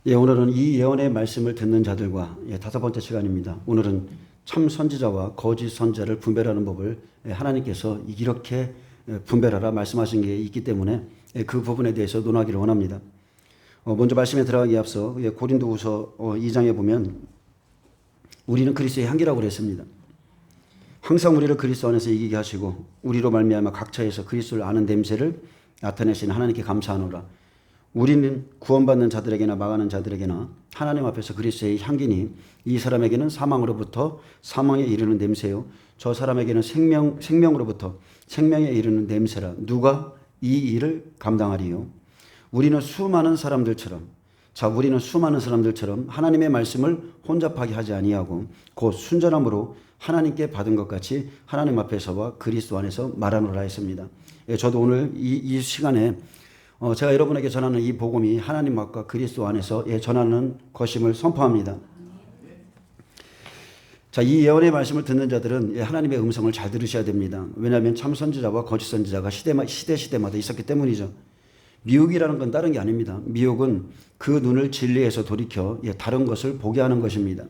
오늘은 이 예언의 말씀을 듣는 자들과 다섯 번째 시간입니다. 오늘은 참 선지자와 거짓 선지자를 분별하는 법을 하나님께서 이렇게 분별하라 말씀하신 게 있기 때문에 그 부분에 대해서 논하기를 원합니다. 먼저 말씀에 들어가기에 앞서 고린도후서 2장에 보면 우리는 그리스도의 향기라고 그랬습니다. 항상 우리를 그리스도 안에서 이기게 하시고 우리로 말미암아 각처에서 그리스도를 아는 냄새를 나타내신 하나님께 감사하노라. 우리는 구원받는 자들에게나 망하는 자들에게나 하나님 앞에서 그리스도의 향기니 이 사람에게는 사망으로부터 사망에 이르는 냄새요 저 사람에게는 생명으로부터 생명에 이르는 냄새라. 누가 이 일을 감당하리요? 우리는 수많은 사람들처럼 하나님의 말씀을 혼잡하게 하지 아니하고 곧 순전함으로 하나님께 받은 것 같이 하나님 앞에서와 그리스도 안에서 말하노라 했습니다. 저도 오늘 이 시간에 제가 여러분에게 전하는 이 복음이 하나님 앞과 그리스도 안에서 전하는 것임을 선포합니다. 자, 이 예언의 말씀을 듣는 자들은 하나님의 음성을 잘 들으셔야 됩니다. 왜냐하면 참 선지자와 거짓 선지자가 시대마다 있었기 때문이죠. 미혹이라는 건 다른 게 아닙니다. 미혹은 그 눈을 진리에서 돌이켜 다른 것을 보게 하는 것입니다.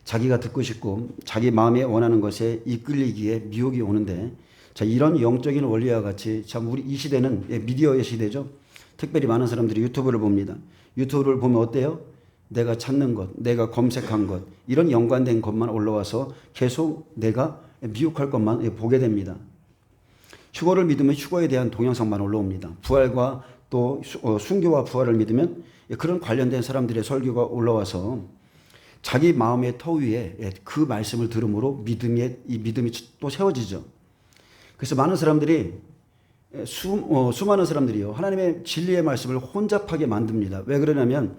자기가 듣고 싶고 자기 마음에 원하는 것에 이끌리기에 미혹이 오는데, 자, 이런 영적인 원리와 같이 참 우리 이 시대는 미디어의 시대죠. 특별히 많은 사람들이 유튜브를 봅니다. 유튜브를 보면 어때요? 내가 찾는 것, 내가 검색한 것, 이런 연관된 것만 올라와서 계속 내가 미혹할 것만 보게 됩니다. 휴거를 믿으면 휴거에 대한 동영상만 올라옵니다. 부활과 또 순교와 부활을 믿으면 그런 관련된 사람들의 설교가 올라와서 자기 마음의 터 위에 그 말씀을 들음으로 이 믿음이 또 세워지죠. 그래서 많은 사람들이 수많은 사람들이요 하나님의 진리의 말씀을 혼잡하게 만듭니다. 왜 그러냐면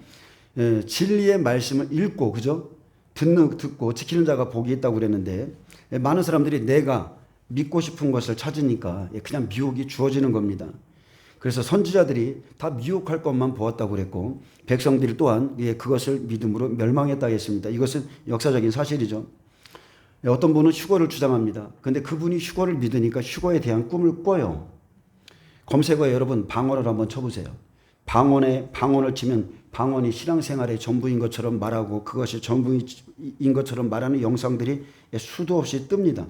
진리의 말씀을 읽고 그죠? 듣고 지키는 자가 복이 있다고 그랬는데 많은 사람들이 내가 믿고 싶은 것을 찾으니까 그냥 미혹이 주어지는 겁니다. 그래서 선지자들이 다 미혹할 것만 보았다고 그랬고 백성들이 또한 그것을 믿음으로 멸망했다고 했습니다. 이것은 역사적인 사실이죠. 어떤 분은 휴거를 주장합니다. 근데 그분이 휴거를 믿으니까 휴거에 대한 꿈을 꿔요. 검색어에 여러분 방언을 한번 쳐보세요. 방언을 치면 방언이 신앙생활의 전부인 것처럼 말하고 그것이 전부인 것처럼 말하는 영상들이 수도 없이 뜹니다.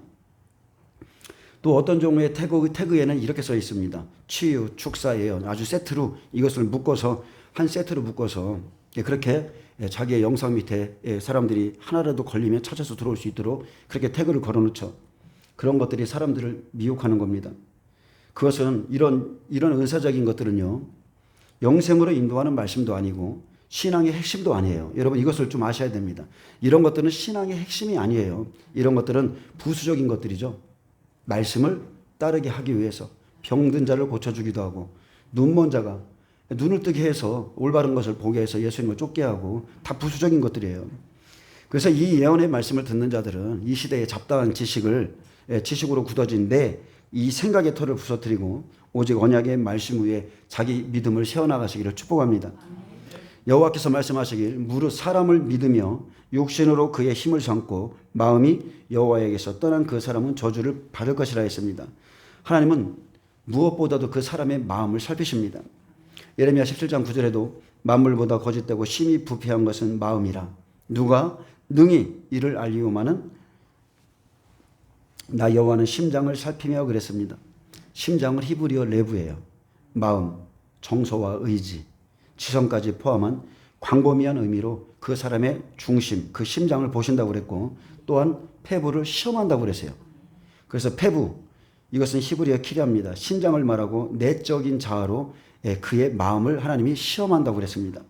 또 어떤 종류의 태그에는 이렇게 써 있습니다. 치유, 축사, 예언 아주 세트로 이것을 묶어서 한 세트로 묶어서 그렇게 자기의 영상 밑에 사람들이 하나라도 걸리면 찾아서 들어올 수 있도록 그렇게 태그를 걸어놓죠. 그런 것들이 사람들을 미혹하는 겁니다. 그것은 이런 은사적인 것들은요 영생으로 인도하는 말씀도 아니고 신앙의 핵심도 아니에요. 여러분 이것을 좀 아셔야 됩니다. 이런 것들은 신앙의 핵심이 아니에요. 이런 것들은 부수적인 것들이죠. 말씀을 따르게 하기 위해서 병든 자를 고쳐주기도 하고 눈먼 자가 눈을 뜨게 해서 올바른 것을 보게 해서 예수님을 쫓게 하고 다 부수적인 것들이에요. 그래서 이 예언의 말씀을 듣는 자들은 이 시대의 잡다한 지식으로 굳어진 이 생각의 털을 부서뜨리고 오직 언약의 말씀 위에 자기 믿음을 세워나가시기를 축복합니다. 여호와께서 말씀하시길 무릇 사람을 믿으며 육신으로 그의 힘을 삼고 마음이 여호와에게서 떠난 그 사람은 저주를 받을 것이라 했습니다. 하나님은 무엇보다도 그 사람의 마음을 살피십니다. 예레미야 17장 9절에도 만물보다 거짓되고 심히 부패한 것은 마음이라 누가 능히 이를 알리오마는 나 여호와는 심장을 살피며 그랬습니다. 심장은 히브리어 레브예요. 마음, 정서와 의지, 지성까지 포함한 광범위한 의미로 그 사람의 중심, 그 심장을 보신다고 그랬고 또한 폐부를 시험한다고 그랬어요. 그래서 폐부, 이것은 히브리어 키리아입니다. 심장을 말하고 내적인 자아로 그의 마음을 하나님이 시험한다고 그랬습니다.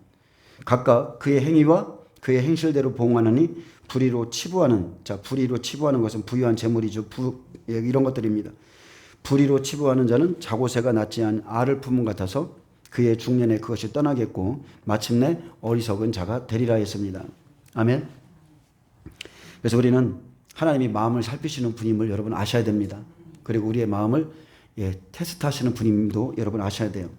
각각 그의 행위와 그의 행실대로 보응하느니 불의로 치부하는 것은 부유한 재물이죠. 이런 것들입니다. 불의로 치부하는 자는 자고새가 낳지 않은 알을 품은 같아서 그의 중년에 그것이 떠나겠고 마침내 어리석은 자가 되리라 했습니다. 아멘. 그래서 우리는 하나님이 마음을 살피시는 분임을 여러분 아셔야 됩니다. 그리고 우리의 마음을 테스트하시는 분임도 여러분 아셔야 돼요.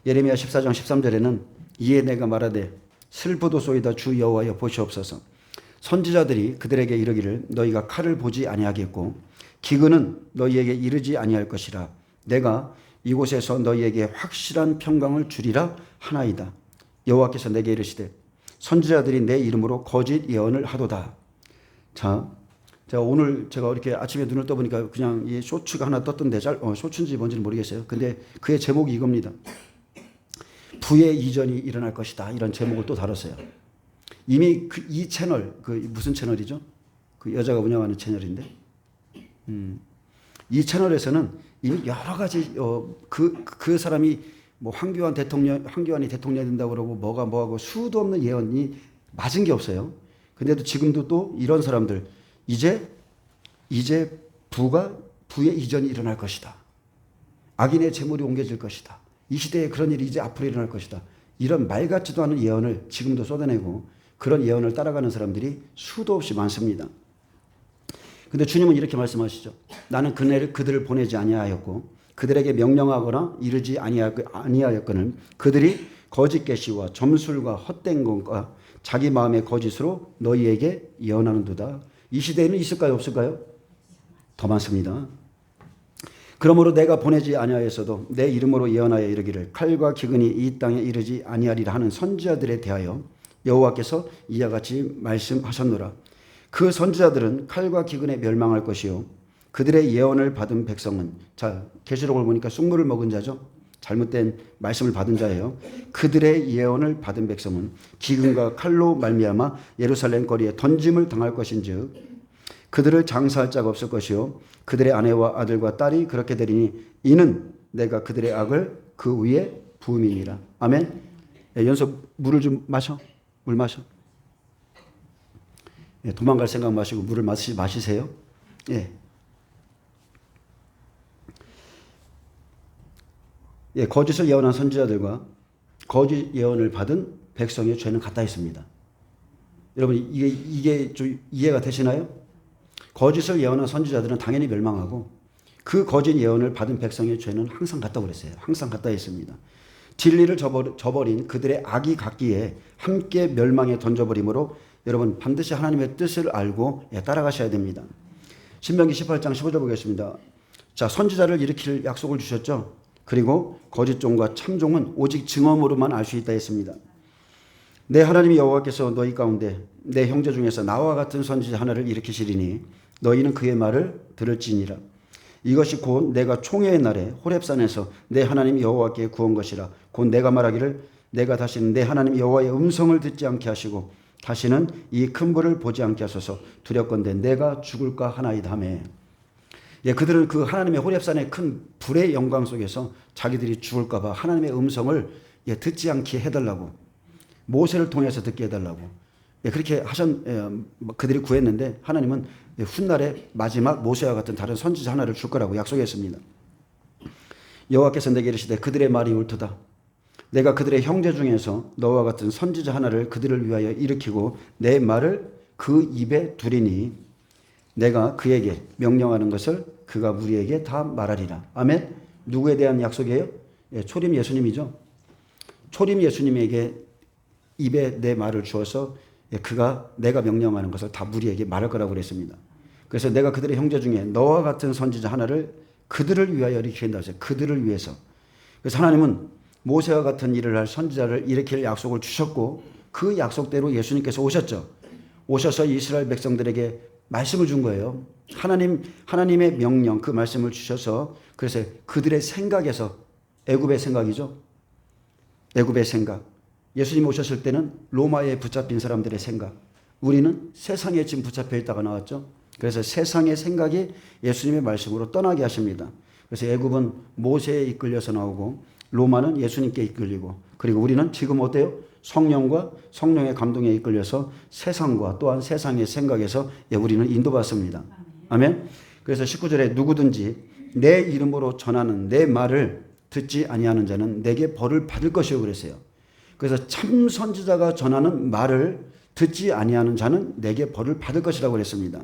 예레미야 14장 13절에는 이에 내가 말하되 슬프도소이다 주 여호와여 보시옵소서. 선지자들이 그들에게 이르기를 너희가 칼을 보지 아니하겠고 기근은 너희에게 이르지 아니할 것이라 내가 이곳에서 너희에게 확실한 평강을 주리라 하나이다. 여호와께서 내게 이르시되 선지자들이 내 이름으로 거짓 예언을 하도다. 자, 제가 오늘 제가 이렇게 아침에 눈을 떠보니까 그냥 이 쇼츠가 하나 떴던데 쇼츠인지 뭔지는 모르겠어요. 근데 그의 제목이 이겁니다. 부의 이전이 일어날 것이다. 이런 제목을 또 다뤘어요. 이미 이 채널, 무슨 채널이죠? 그 여자가 운영하는 채널인데, 이 채널에서는 이미 여러 가지 그 사람이 뭐 황교안이 대통령이 된다고 그러고 뭐하고 수도 없는 예언이 맞은 게 없어요. 근데도 지금도 또 이런 사람들 이제 부의 이전이 일어날 것이다. 악인의 재물이 옮겨질 것이다. 이 시대에 그런 일이 이제 앞으로 일어날 것이다. 이런 말 같지도 않은 예언을 지금도 쏟아내고 그런 예언을 따라가는 사람들이 수도 없이 많습니다. 근데 주님은 이렇게 말씀하시죠. 나는 그들을 보내지 아니하였고 그들에게 명령하거나 이르지 아니하였거늘 그들이 거짓 계시와 점술과 헛된 것과 자기 마음의 거짓으로 너희에게 예언하는도다. 이 시대에는 있을까요? 없을까요? 더 많습니다. 그러므로 내가 보내지 아니하였어도 내 이름으로 예언하여 이르기를 칼과 기근이 이 땅에 이르지 아니하리라 하는 선지자들에 대하여 여호와께서 이와 같이 말씀하셨노라. 그 선지자들은 칼과 기근에 멸망할 것이요 그들의 예언을 받은 백성은, 자 계시록을 보니까 쑥물을 먹은 자죠. 잘못된 말씀을 받은 자예요. 그들의 예언을 받은 백성은 기근과 칼로 말미암아 예루살렘 거리에 던짐을 당할 것인즉 그들을 장사할 자가 없을 것이요 그들의 아내와 아들과 딸이 그렇게 되리니 이는 내가 그들의 악을 그 위에 부음이니라. 아멘. 연속 물을 좀 마셔. 물 마셔. 도망갈 생각 마시고 물을 마시세요. 거짓을 예언한 선지자들과 거짓 예언을 받은 백성의 죄는 같다 했습니다. 여러분 이게 좀 이해가 되시나요? 거짓을 예언한 선지자들은 당연히 멸망하고 그 거짓 예언을 받은 백성의 죄는 항상 같다고 그랬어요. 항상 같다 했습니다. 진리를 저버린 그들의 악이 같기에 함께 멸망에 던져버리므로 여러분 반드시 하나님의 뜻을 알고 따라가셔야 됩니다. 신명기 18장 15절 보겠습니다. 자, 선지자를 일으킬 약속을 주셨죠. 그리고 거짓종과 참종은 오직 증언으로만 알 수 있다 했습니다. 내 하나님 여호와께서 너희 가운데 내 형제 중에서 나와 같은 선지자 하나를 일으키시리니 너희는 그의 말을 들을지니라. 이것이 곧 내가 총회의 날에 호렙산에서 내 하나님 여호와께 구한 것이라. 곧 내가 말하기를 내가 다시는 내 하나님 여호와의 음성을 듣지 않게 하시고 다시는 이 큰 불을 보지 않게 하소서. 두렵건대 내가 죽을까 하나이다 하며. 그들은 그 하나님의 호렙산의 큰 불의 영광 속에서 자기들이 죽을까 봐 하나님의 음성을 듣지 않게 해달라고, 모세를 통해서 듣게 해달라고 그렇게 그들이 구했는데 하나님은 훗날에 마지막 모세와 같은 다른 선지자 하나를 줄 거라고 약속했습니다. 여호와께서 내게 이르시되 그들의 말이 옳도다. 내가 그들의 형제 중에서 너와 같은 선지자 하나를 그들을 위하여 일으키고 내 말을 그 입에 두리니 내가 그에게 명령하는 것을 그가 우리에게 다 말하리라. 아멘. 누구에 대한 약속이에요? 초림 예수님이죠. 초림 예수님에게 입에 내 말을 주어서 내가 명령하는 것을 다 우리에게 말할 거라고 그랬습니다. 그래서 내가 그들의 형제 중에 너와 같은 선지자 하나를 그들을 위하여 일으킨다 했어요. 그들을 위해서. 그래서 하나님은 모세와 같은 일을 할 선지자를 일으킬 약속을 주셨고 그 약속대로 예수님께서 오셨죠. 오셔서 이스라엘 백성들에게 말씀을 준 거예요. 하나님의 명령, 그 말씀을 주셔서 그래서 그들의 생각에서 애굽의 생각이죠. 애굽의 생각. 예수님 오셨을 때는 로마에 붙잡힌 사람들의 생각. 우리는 세상에 지금 붙잡혀 있다가 나왔죠. 그래서 세상의 생각이 예수님의 말씀으로 떠나게 하십니다. 그래서 애굽은 모세에 이끌려서 나오고 로마는 예수님께 이끌리고 그리고 우리는 지금 어때요? 성령과 성령의 감동에 이끌려서 세상과 또한 세상의 생각에서 우리는 인도받습니다. 아멘. 그래서 19절에 누구든지 내 이름으로 전하는 내 말을 듣지 아니하는 자는 내게 벌을 받을 것이요 그랬어요. 그래서 참 선지자가 전하는 말을 듣지 아니하는 자는 내게 벌을 받을 것이라고 그랬습니다.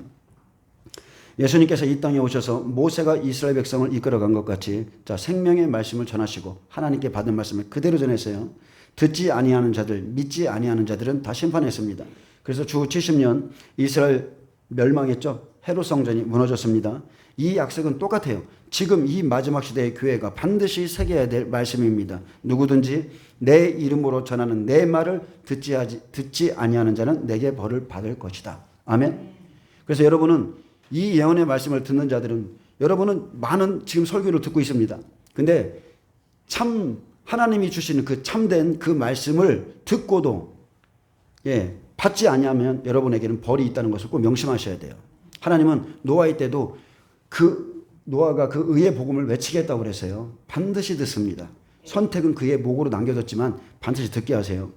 예수님께서 이 땅에 오셔서 모세가 이스라엘 백성을 이끌어간 것 같이 생명의 말씀을 전하시고 하나님께 받은 말씀을 그대로 전했어요. 듣지 아니하는 자들, 믿지 아니하는 자들은 다 심판했습니다. 그래서 주 70년 이스라엘 멸망했죠. 헤롯 성전이 무너졌습니다. 이 약속은 똑같아요. 지금 이 마지막 시대의 교회가 반드시 새겨야 될 말씀입니다. 누구든지 내 이름으로 전하는 내 말을 듣지 아니하는 자는 내게 벌을 받을 것이다. 아멘. 그래서 여러분은 이 예언의 말씀을 듣는 자들은 여러분은 많은 지금 설교를 듣고 있습니다. 근데 참 하나님이 주시는 그 참된 그 말씀을 듣고도 받지 아니하면 여러분에게는 벌이 있다는 것을 꼭 명심하셔야 돼요. 하나님은 노아의 때도 노아가 그 의의 복음을 외치게 했다고 그랬어요. 반드시 듣습니다. 선택은 그의 목으로 남겨뒀지만 반드시 듣게 하세요.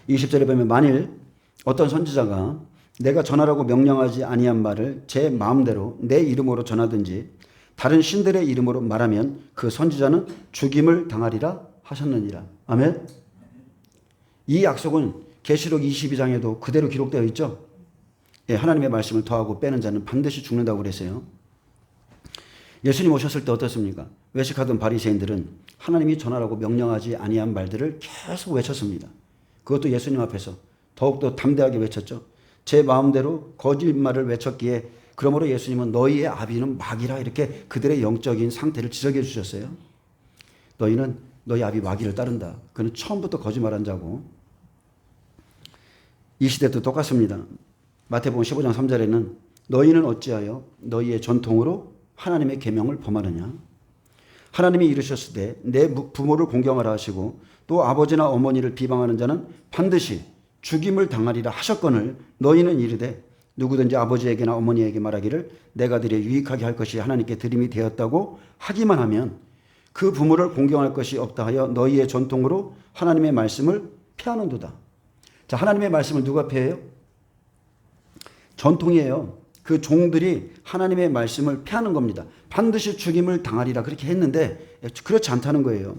20절에 보면 만일 어떤 선지자가 내가 전하라고 명령하지 아니한 말을 제 마음대로 내 이름으로 전하든지 다른 신들의 이름으로 말하면 그 선지자는 죽임을 당하리라 하셨느니라. 아멘. 이 약속은 계시록 22장에도 그대로 기록되어 있죠. 하나님의 말씀을 더하고 빼는 자는 반드시 죽는다고 그랬어요. 예수님 오셨을 때 어떻습니까? 외식하던 바리새인들은 하나님이 전하라고 명령하지 아니한 말들을 계속 외쳤습니다. 그것도 예수님 앞에서 더욱더 담대하게 외쳤죠. 제 마음대로 거짓말을 외쳤기에 그러므로 예수님은 너희의 아비는 마귀라 이렇게 그들의 영적인 상태를 지적해 주셨어요. 너희 아비 마귀를 따른다. 그는 처음부터 거짓말한 자고. 이 시대도 똑같습니다. 마태복음 15장 3절에는 너희는 어찌하여 너희의 전통으로 하나님의 계명을 범하느냐. 하나님이 이르셨을 때 내 부모를 공경하라 하시고 또 아버지나 어머니를 비방하는 자는 반드시 죽임을 당하리라 하셨거늘 너희는 이르되 누구든지 아버지에게나 어머니에게 말하기를 내가 드려 유익하게 할 것이 하나님께 드림이 되었다고 하기만 하면 그 부모를 공경할 것이 없다 하여 너희의 전통으로 하나님의 말씀을 폐하는도다. 자, 하나님의 말씀을 누가 폐해요? 전통이에요. 그 종들이 하나님의 말씀을 폐하는 겁니다. 반드시 죽임을 당하리라 그렇게 했는데 그렇지 않다는 거예요.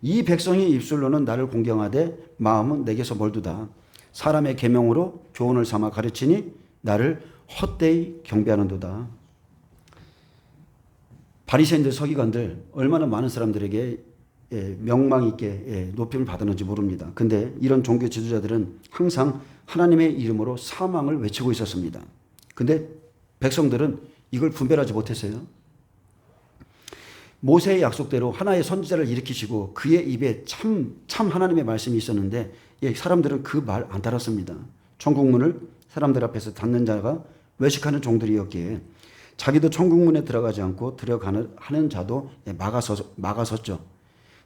이 백성이 입술로는 나를 공경하되 마음은 내게서 멀두다. 사람의 계명으로 교훈을 삼아 가르치니 나를 헛되이 경배하는도다. 바리새인들 서기관들 얼마나 많은 사람들에게 명망 있게 높임을 받았는지 모릅니다. 근데 이런 종교 지도자들은 항상 하나님의 이름으로 사망을 외치고 있었습니다. 근데 백성들은 이걸 분별하지 못했어요. 모세의 약속대로 하나의 선지자를 일으키시고 그의 입에 참 하나님의 말씀이 있었는데 사람들은 그 말 안 따랐습니다. 천국문을 사람들 앞에서 닫는 자가 외식하는 종들이었기에 자기도 천국문에 들어가지 않고 들어가는 자도 막아섰죠.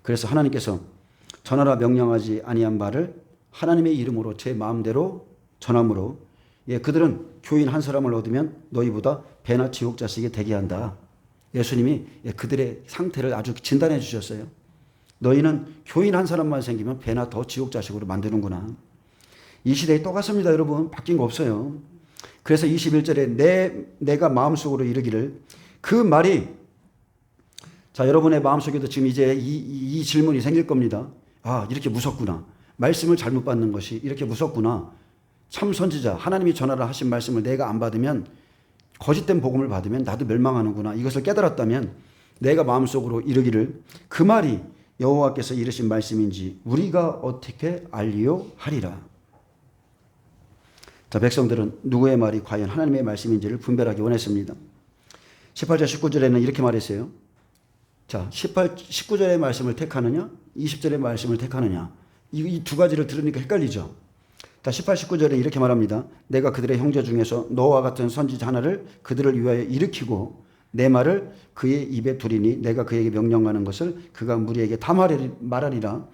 그래서 하나님께서 전하라 명령하지 아니한 말을 하나님의 이름으로 제 마음대로 전함으로 그들은 교인 한 사람을 얻으면 너희보다 배나 지옥 자식이 되게 한다. 예수님이 그들의 상태를 아주 진단해 주셨어요. 너희는 교인 한 사람만 생기면 배나 더 지옥 자식으로 만드는구나. 이 시대에 똑같습니다, 여러분. 바뀐 거 없어요. 그래서 21절에 내가 마음속으로 이르기를 그 말이 자, 여러분의 마음속에도 지금 이제 이 질문이 생길 겁니다. 아, 이렇게 무섭구나. 말씀을 잘못 받는 것이 이렇게 무섭구나. 참 선지자, 하나님이 전하라 하신 말씀을 내가 안 받으면 거짓된 복음을 받으면 나도 멸망하는구나. 이것을 깨달았다면 내가 마음속으로 이르기를 그 말이 여호와께서 이르신 말씀인지 우리가 어떻게 알리요 하리라. 자, 백성들은 누구의 말이 과연 하나님의 말씀인지를 분별하기 원했습니다. 18절 19절에는 이렇게 말했어요. 자, 19절의 말씀을 택하느냐 20절의 말씀을 택하느냐 이 두 가지를 들으니까 헷갈리죠. 자, 18, 19절에 이렇게 말합니다. 내가 그들의 형제 중에서 너와 같은 선지자 하나를 그들을 위하여 일으키고 내 말을 그의 입에 두리니 내가 그에게 명령하는 것을 그가 무리에게 다 말하리라.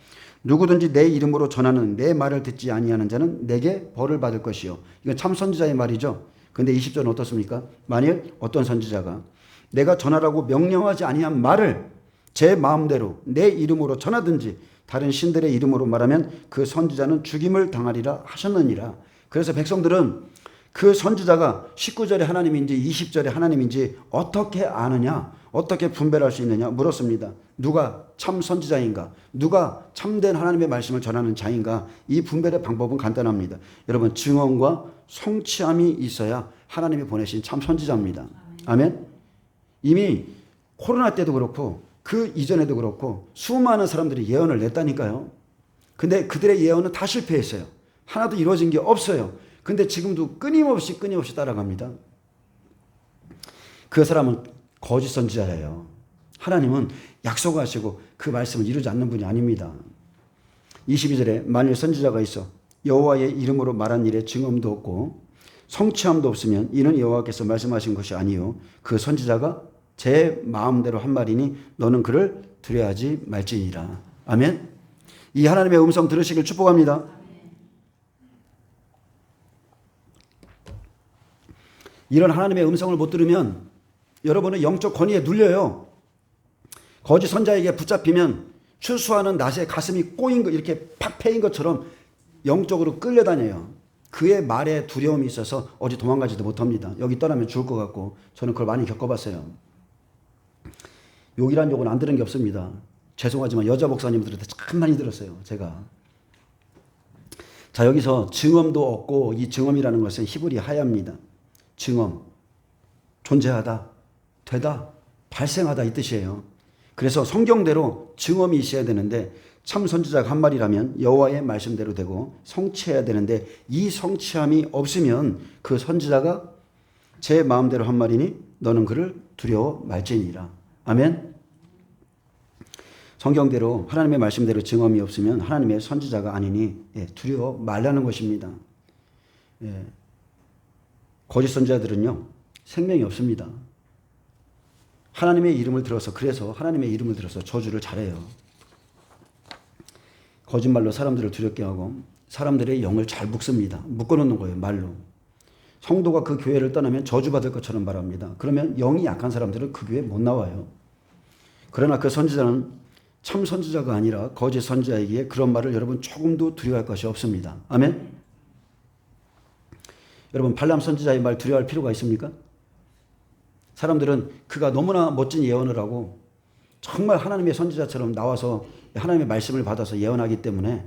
누구든지 내 이름으로 전하는 내 말을 듣지 아니하는 자는 내게 벌을 받을 것이요. 이건 참 선지자의 말이죠. 근데 20절은 어떻습니까? 만일 어떤 선지자가 내가 전하라고 명령하지 아니한 말을 제 마음대로 내 이름으로 전하든지 다른 신들의 이름으로 말하면 그 선지자는 죽임을 당하리라 하셨느니라. 그래서 백성들은 그 선지자가 19절에 하나님인지 20절에 하나님인지 어떻게 아느냐, 어떻게 분별할 수 있느냐 물었습니다. 누가 참 선지자인가, 누가 참된 하나님의 말씀을 전하는 자인가. 이 분별의 방법은 간단합니다. 여러분, 증언과 성취함이 있어야 하나님이 보내신 참 선지자입니다. 아멘. 이미 코로나 때도 그렇고 그 이전에도 그렇고 수많은 사람들이 예언을 냈다니까요. 근데 그들의 예언은 다 실패했어요. 하나도 이루어진 게 없어요. 근데 지금도 끊임없이 따라갑니다. 그 사람은 거짓 선지자예요. 하나님은 약속하시고 그 말씀을 이루지 않는 분이 아닙니다. 22절에 만일 선지자가 있어 여호와의 이름으로 말한 일에 증언도 없고 성취함도 없으면 이는 여호와께서 말씀하신 것이 아니요 그 선지자가 제 마음대로 한 말이니 너는 그를 두려워하지 말지니라. 아멘. 이 하나님의 음성 들으시길 축복합니다. 이런 하나님의 음성을 못 들으면 여러분은 영적 권위에 눌려요. 거짓 선자에게 붙잡히면 추수하는 낫에 가슴이 꼬인 거 이렇게 팍 패인 것처럼 영적으로 끌려다녀요. 그의 말에 두려움이 있어서 어디 도망가지도 못합니다. 여기 떠나면 죽을 것 같고 저는 그걸 많이 겪어봤어요. 욕이란 욕은 안 들은 게 없습니다. 죄송하지만 여자 목사님들한테 참 많이 들었어요. 제가. 자, 여기서 증언도 없고 이 증언이라는 것은 히브리 하야입니다. 증언, 존재하다, 되다, 발생하다 이 뜻이에요. 그래서 성경대로 증언이 있어야 되는데 참 선지자가 한 말이라면 여호와의 말씀대로 되고 성취해야 되는데 이 성취함이 없으면 그 선지자가 제 마음대로 한 말이니 너는 그를 두려워 말지니라. 아멘. 성경대로 하나님의 말씀대로 증언이 없으면 하나님의 선지자가 아니니 두려워 말라는 것입니다. 거짓 선지자들은요 생명이 없습니다. 하나님의 이름을 들어서 그래서 하나님의 이름을 들어서 저주를 잘해요. 거짓말로 사람들을 두렵게 하고 사람들의 영을 잘 묶습니다. 묶어놓는 거예요. 말로. 성도가 그 교회를 떠나면 저주받을 것처럼 말합니다. 그러면 영이 약한 사람들은 그 교회에 못 나와요. 그러나 그 선지자는 참 선지자가 아니라 거짓 선지자이기에 그런 말을 여러분 조금도 두려워할 것이 없습니다. 아멘. 여러분 발람 선지자의 말 두려워할 필요가 있습니까? 사람들은 그가 너무나 멋진 예언을 하고 정말 하나님의 선지자처럼 나와서 하나님의 말씀을 받아서 예언하기 때문에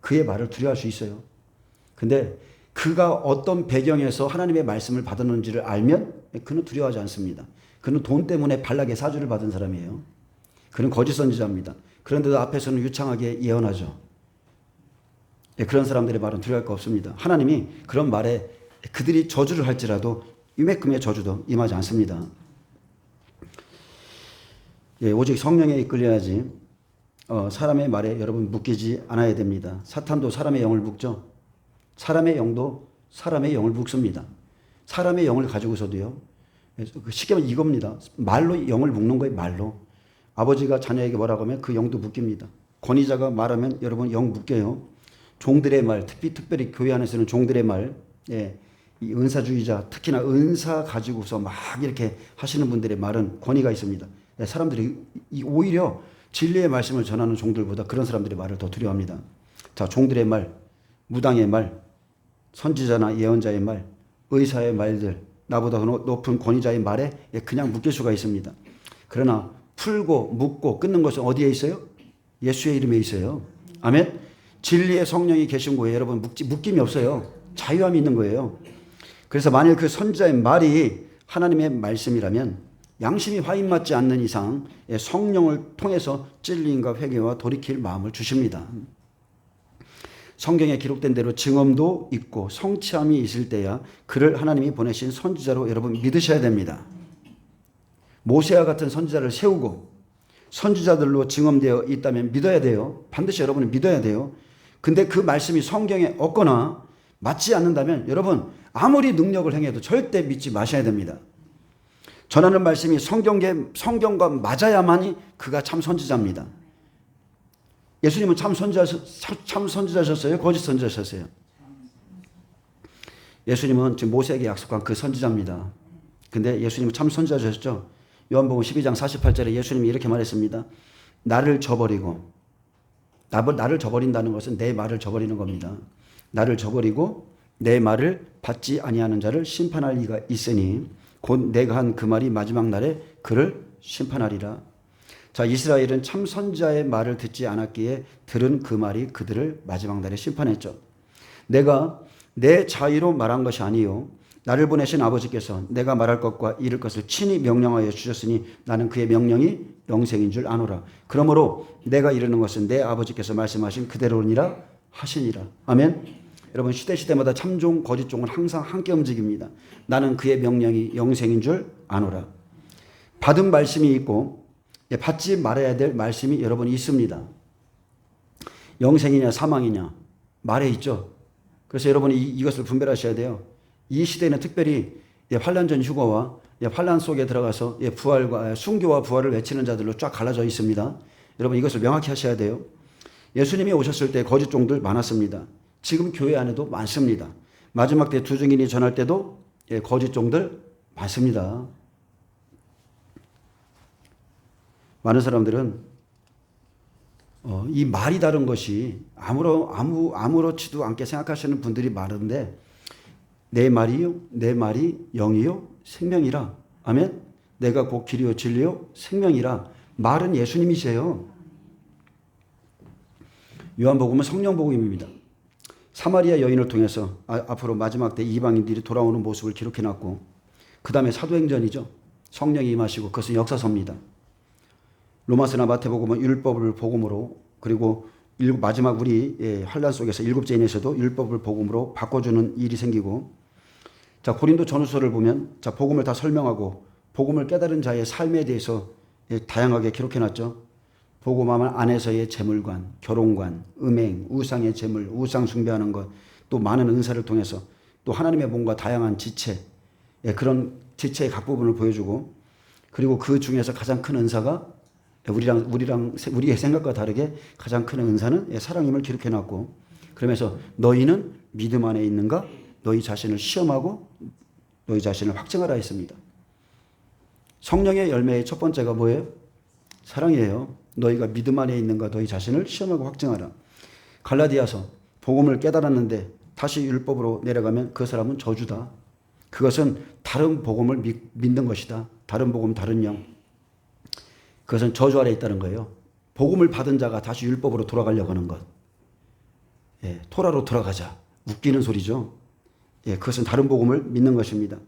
그의 말을 두려워할 수 있어요. 근데 그가 어떤 배경에서 하나님의 말씀을 받았는지를 알면 그는 두려워하지 않습니다. 그는 돈 때문에 발락의 사주를 받은 사람이에요. 그는 거짓 선지자입니다. 그런데도 앞에서는 유창하게 예언하죠. 그런 사람들의 말은 두려워할 거 없습니다. 하나님이 그런 말에 그들이 저주를 할지라도 이만큼의 저주도 임하지 않습니다. 오직 성령에 이끌려야지 사람의 말에 여러분 묶이지 않아야 됩니다. 사탄도 사람의 영을 묶죠. 사람의 영도 사람의 영을 묶습니다. 사람의 영을 가지고서도요. 쉽게 말하면 이겁니다. 말로 영을 묶는 거예요. 말로. 아버지가 자녀에게 뭐라고 하면 그 영도 묶입니다. 권위자가 말하면 여러분 영 묶여요. 종들의 말, 특별히 교회 안에서는 종들의 말, 이 은사주의자, 특히나 은사 가지고서 막 이렇게 하시는 분들의 말은 권위가 있습니다. 사람들이 오히려 진리의 말씀을 전하는 종들보다 그런 사람들의 말을 더 두려워합니다. 자, 종들의 말, 무당의 말, 선지자나 예언자의 말, 의사의 말들, 나보다 높은 권위자의 말에 그냥 묶일 수가 있습니다. 그러나 풀고 묶고 끊는 것은 어디에 있어요? 예수의 이름에 있어요. 아멘. 진리의 성령이 계신 곳에 여러분 묶임이 없어요. 자유함이 있는 거예요. 그래서 만일 그 선지자의 말이 하나님의 말씀이라면 양심이 화인맞지 않는 이상 성령을 통해서 찔림과 회개와 돌이킬 마음을 주십니다. 성경에 기록된 대로 증언도 있고 성취함이 있을 때야 그를 하나님이 보내신 선지자로 여러분 믿으셔야 됩니다. 모세와 같은 선지자를 세우고 선지자들로 증언되어 있다면 믿어야 돼요. 반드시 여러분은 믿어야 돼요. 근데 그 말씀이 성경에 없거나 맞지 않는다면 여러분 아무리 능력을 행해도 절대 믿지 마셔야 됩니다. 전하는 말씀이 성경과 맞아야만이 그가 참 선지자입니다. 예수님은 참 선지자셨어요? 거짓 선지자셨어요? 예수님은 지금 모세에게 약속한 그 선지자입니다. 근데 예수님은 참 선지자셨죠? 요한복음 12장 48절에 예수님이 이렇게 말했습니다. 나를 저버리고, 나를 저버린다는 것은 내 말을 저버리는 겁니다. 나를 저버리고 내 말을 받지 아니하는 자를 심판할 이가 있으니 곧 내가 한 그 말이 마지막 날에 그를 심판하리라. 자, 이스라엘은 참 선지자의 말을 듣지 않았기에 들은 그 말이 그들을 마지막 날에 심판했죠. 내가 내 자의로 말한 것이 아니요 나를 보내신 아버지께서 내가 말할 것과 이룰 것을 친히 명령하여 주셨으니 나는 그의 명령이 영생인 줄 아노라. 그러므로 내가 이르는 것은 내 아버지께서 말씀하신 그대로니라 하시니라. 아멘. 여러분 시대마다 참종 거짓종은 항상 함께 움직입니다. 나는 그의 명령이 영생인 줄 아노라. 받은 말씀이 있고 받지 말아야 될 말씀이 여러분 있습니다. 영생이냐 사망이냐 말에 있죠. 그래서 여러분이 이것을 분별하셔야 돼요. 이 시대에는 특별히 환란 전 휴거와 환란 속에 들어가서 부활과 순교와 부활을 외치는 자들로 쫙 갈라져 있습니다. 여러분 이것을 명확히 하셔야 돼요. 예수님이 오셨을 때 거짓 종들 많았습니다. 지금 교회 안에도 많습니다. 마지막 때 두 증인이 전할 때도 거짓 종들 많습니다. 많은 사람들은 이 말이 다른 것이 아무렇지도 않게 생각하시는 분들이 많은데 내 말이 영이요 생명이라. 아멘. 내가 곧 길이요 진리요 생명이라. 말은 예수님이세요. 요한복음은 성령복음입니다. 사마리아 여인을 통해서 앞으로 마지막 때 이방인들이 돌아오는 모습을 기록해놨고 그 다음에 사도행전이죠. 성령이 임하시고 그것은 역사서입니다. 로마서나 마태복음은 율법을 복음으로, 그리고 마지막 우리 환란 속에서 일곱째 인에서도 율법을 복음으로 바꿔주는 일이 생기고, 자 고린도 전후서를 보면 자 복음을 다 설명하고 복음을 깨달은 자의 삶에 대해서 다양하게 기록해놨죠. 복음 안에서의 재물관, 결혼관, 음행, 우상의 재물, 우상 숭배하는 것, 또 많은 은사를 통해서 또 하나님의 몸과 다양한 지체, 그런 지체의 각 부분을 보여주고, 그리고 그 중에서 가장 큰 은사가 우리의 생각과 다르게 가장 큰 은사는 사랑임을 기록해놨고, 그러면서 너희는 믿음 안에 있는가? 너희 자신을 시험하고 너희 자신을 확증하라 했습니다. 성령의 열매의 첫 번째가 뭐예요? 사랑이에요. 너희가 믿음 안에 있는가? 너희 자신을 시험하고 확증하라. 갈라디아서 복음을 깨달았는데 다시 율법으로 내려가면 그 사람은 저주다. 그것은 다른 복음을 믿는 것이다. 다른 복음, 다른 영. 그것은 저주 아래 있다는 거예요. 복음을 받은 자가 다시 율법으로 돌아가려고 하는 것. 토라로 돌아가자. 웃기는 소리죠. 그것은 다른 복음을 믿는 것입니다.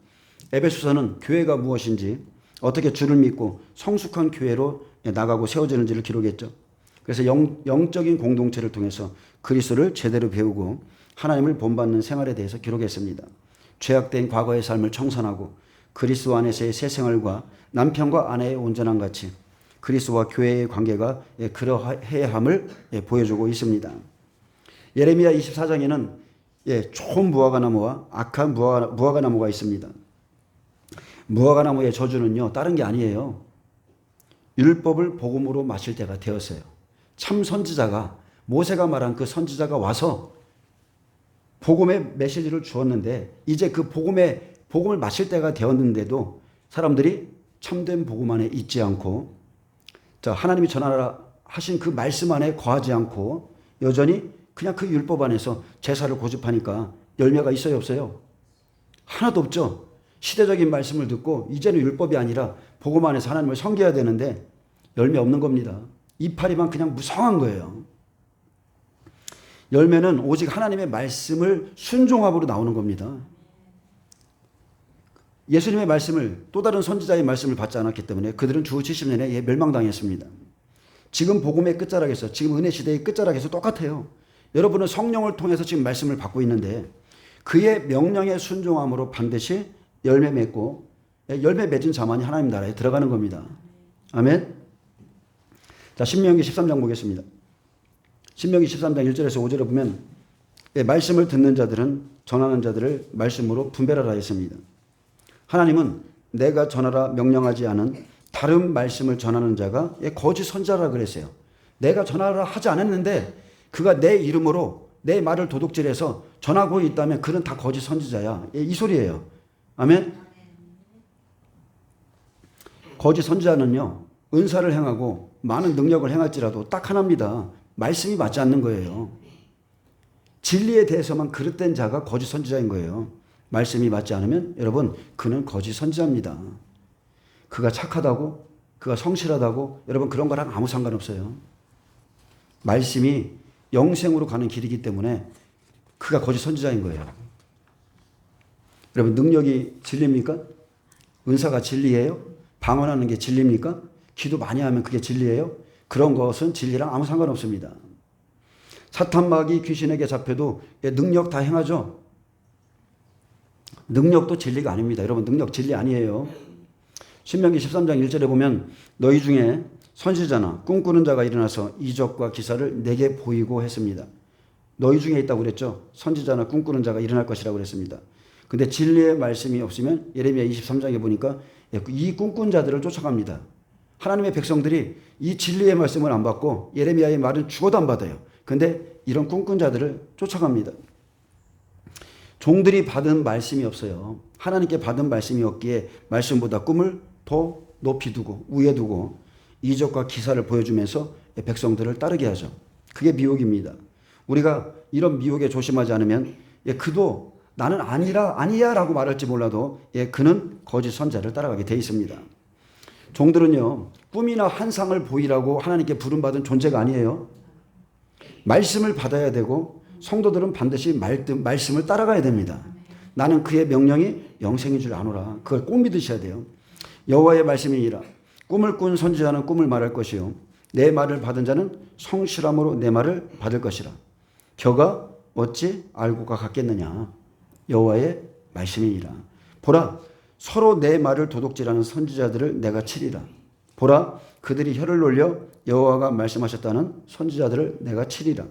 에베소서는 교회가 무엇인지, 어떻게 주를 믿고 성숙한 교회로 나가고 세워지는지를 기록했죠. 그래서 영적인 공동체를 통해서 그리스도를 제대로 배우고 하나님을 본받는 생활에 대해서 기록했습니다. 죄악된 과거의 삶을 청산하고 그리스도 안에서의 새 생활과 남편과 아내의 온전한 가치, 그리스도와 교회의 관계가 그러해야 함을 보여주고 있습니다. 예레미야 24장에는 좋은 무화과나무와 악한 무화과나무가 있습니다. 무화과나무의 저주는요, 다른 게 아니에요. 율법을 복음으로 마실 때가 되었어요. 참 선지자가, 모세가 말한 그 선지자가 와서 복음의 메시지를 주었는데, 이제 그 복음을 마실 때가 되었는데도 사람들이 참된 복음 안에 있지 않고, 하나님이 전하라 하신 그 말씀 안에 거하지 않고 여전히 그냥 그 율법 안에서 제사를 고집하니까 열매가 있어요, 없어요? 하나도 없죠. 시대적인 말씀을 듣고 이제는 율법이 아니라 복음 안에서 하나님을 섬겨야 되는데 열매 없는 겁니다. 이파리만 그냥 무성한 거예요. 열매는 오직 하나님의 말씀을 순종함으로 나오는 겁니다. 예수님의 말씀을, 또 다른 선지자의 말씀을 받지 않았기 때문에 그들은 주 70년에 멸망당했습니다. 지금 복음의 끝자락에서, 지금 은혜 시대의 끝자락에서 똑같아요. 여러분은 성령을 통해서 지금 말씀을 받고 있는데 그의 명령에 순종함으로 반드시 열매 맺고, 열매 맺은 자만이 하나님 나라에 들어가는 겁니다. 아멘. 자, 신명기 13장 보겠습니다. 신명기 13장 1절에서 5절에 보면 말씀을 듣는 자들은 전하는 자들을 말씀으로 분별하라 했습니다. 하나님은 내가 전하라 명령하지 않은 다른 말씀을 전하는 자가 거짓 선지자라 그랬어요. 내가 전하라 하지 않았는데 그가 내 이름으로 내 말을 도둑질해서 전하고 있다면 그는 다 거짓 선지자야. 이 소리예요. 아멘. 거짓 선지자는요, 은사를 행하고 많은 능력을 행할지라도 딱 하나입니다. 말씀이 맞지 않는 거예요. 진리에 대해서만 그릇된 자가 거짓 선지자인 거예요. 말씀이 맞지 않으면 여러분, 그는 거짓 선지자입니다. 그가 착하다고, 그가 성실하다고, 여러분 그런 거랑 아무 상관없어요. 말씀이 영생으로 가는 길이기 때문에 그가 거짓 선지자인 거예요. 여러분, 능력이 진리입니까? 은사가 진리예요? 방언하는 게 진리입니까? 기도 많이 하면 그게 진리예요? 그런 것은 진리랑 아무 상관없습니다. 사탄 마귀 귀신에게 잡혀도 능력 다 행하죠. 능력도 진리가 아닙니다. 여러분 능력 진리 아니에요. 신명기 13장 1절에 보면 너희 중에 선지자나 꿈꾸는 자가 일어나서 이적과 기사를 내게 보이고 했습니다. 너희 중에 있다고 그랬죠. 선지자나 꿈꾸는 자가 일어날 것이라고 그랬습니다. 근데 진리의 말씀이 없으면 예레미야 23장에 보니까 이 꿈꾼 자들을 쫓아갑니다. 하나님의 백성들이 이 진리의 말씀을 안 받고 예레미야의 말은 죽어도 안 받아요. 근데 이런 꿈꾼 자들을 쫓아갑니다. 종들이 받은 말씀이 없어요. 하나님께 받은 말씀이 없기에 말씀보다 꿈을 더 높이 두고 위에 두고 이적과 기사를 보여주면서 백성들을 따르게 하죠. 그게 미혹입니다. 우리가 이런 미혹에 조심하지 않으면 그도 나는 아니야 라고 말할지 몰라도 그는 거짓 선자를 따라가게 돼 있습니다. 종들은요 꿈이나 환상을 보이라고 하나님께 부름받은 존재가 아니에요. 말씀을 받아야 되고 성도들은 반드시 말씀을 따라가야 됩니다. 나는 그의 명령이 영생인 줄 아노라. 그걸 꼭 믿으셔야 돼요. 여호와의 말씀이니라. 꿈을 꾼 선지자는 꿈을 말할 것이요 내 말을 받은 자는 성실함으로 내 말을 받을 것이라. 겨가 어찌 알고가 같겠느냐. 여호와의 말씀이니라. 보라 서로 내 말을 도둑질하는 선지자들을 내가 치리라. 보라 그들이 혀를 놀려 여호와가 말씀하셨다는 선지자들을 내가 치리라.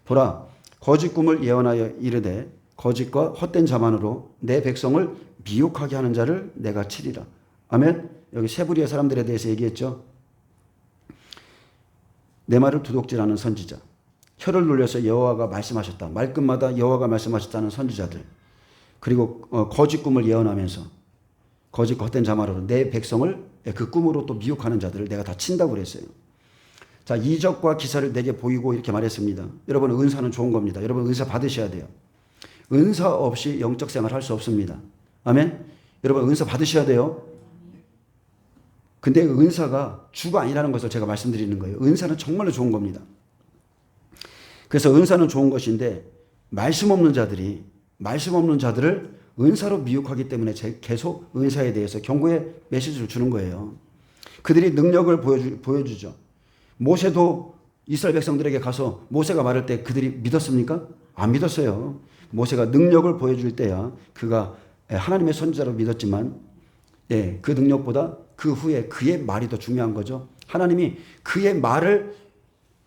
보라 거짓 꿈을 예언하여 이르되 거짓과 헛된 자만으로 내 백성을 미혹하게 하는 자를 내가 치리라. 아멘. 여기 세부리의 사람들에 대해서 얘기했죠. 내 말을 도둑질하는 선지자, 혀를 놀려서 여호와가 말씀하셨다. 말끝마다 여호와가 말씀하셨다는 선지자들, 그리고 거짓 꿈을 예언하면서 거짓과 헛된 자만으로 내 백성을 그 꿈으로 또 미혹하는 자들을 내가 다 친다고 그랬어요. 자, 이적과 기사를 내게 보이고 이렇게 말했습니다. 여러분 은사는 좋은 겁니다. 여러분 은사 받으셔야 돼요. 은사 없이 영적 생활 할 수 없습니다. 아멘. 여러분 은사 받으셔야 돼요. 근데 은사가 주가 아니라는 것을 제가 말씀드리는 거예요. 은사는 정말로 좋은 겁니다. 그래서 은사는 좋은 것인데 말씀 없는 자들을 은사로 미혹하기 때문에 계속 은사에 대해서 경고의 메시지를 주는 거예요. 그들이 능력을 보여주죠. 모세도 이스라엘 백성들에게 가서 모세가 말할 때 그들이 믿었습니까? 안 믿었어요. 모세가 능력을 보여줄 때야 그가 하나님의 선지자로 믿었지만 그 능력보다 그 후에 그의 말이 더 중요한 거죠. 하나님이 그의 말을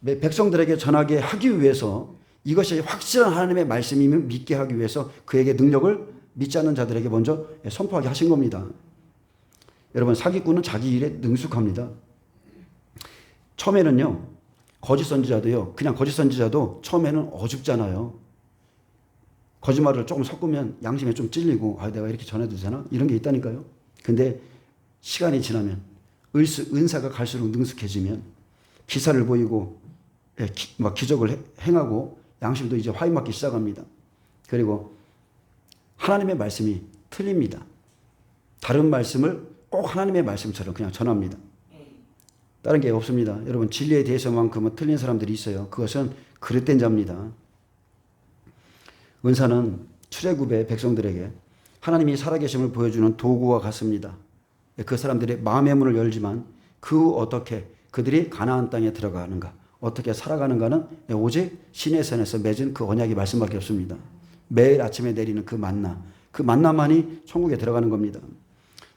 백성들에게 전하게 하기 위해서 이것이 확실한 하나님의 말씀이면 믿게 하기 위해서 그에게 능력을 믿지 않는 자들에게 먼저 선포하게 하신 겁니다. 여러분 사기꾼은 자기 일에 능숙합니다. 처음에는요 거짓 선지자도요 그냥 거짓 선지자도 처음에는 어줍잖아요. 거짓말을 조금 섞으면 양심에 좀 찔리고 내가 이렇게 전해도 되나? 이런 게 있다니까요. 근데 시간이 지나면 은사가 갈수록 능숙해지면 기사를 보이고 막 기적을 행하고 양심도 이제 화인 맞기 시작합니다. 그리고 하나님의 말씀이 틀립니다. 다른 말씀을 꼭 하나님의 말씀처럼 그냥 전합니다. 다른 게 없습니다. 여러분 진리에 대해서만큼은 틀린 사람들이 있어요. 그것은 그릇된 자입니다. 은사는 출애굽의 백성들에게 하나님이 살아계심을 보여주는 도구와 같습니다. 그 사람들의 마음의 문을 열지만 어떻게 그들이 가나안 땅에 들어가는가 어떻게 살아가는가는 오직 신의 산에서 맺은 그 언약의 말씀밖에 없습니다. 매일 아침에 내리는 그 만나만이 천국에 들어가는 겁니다.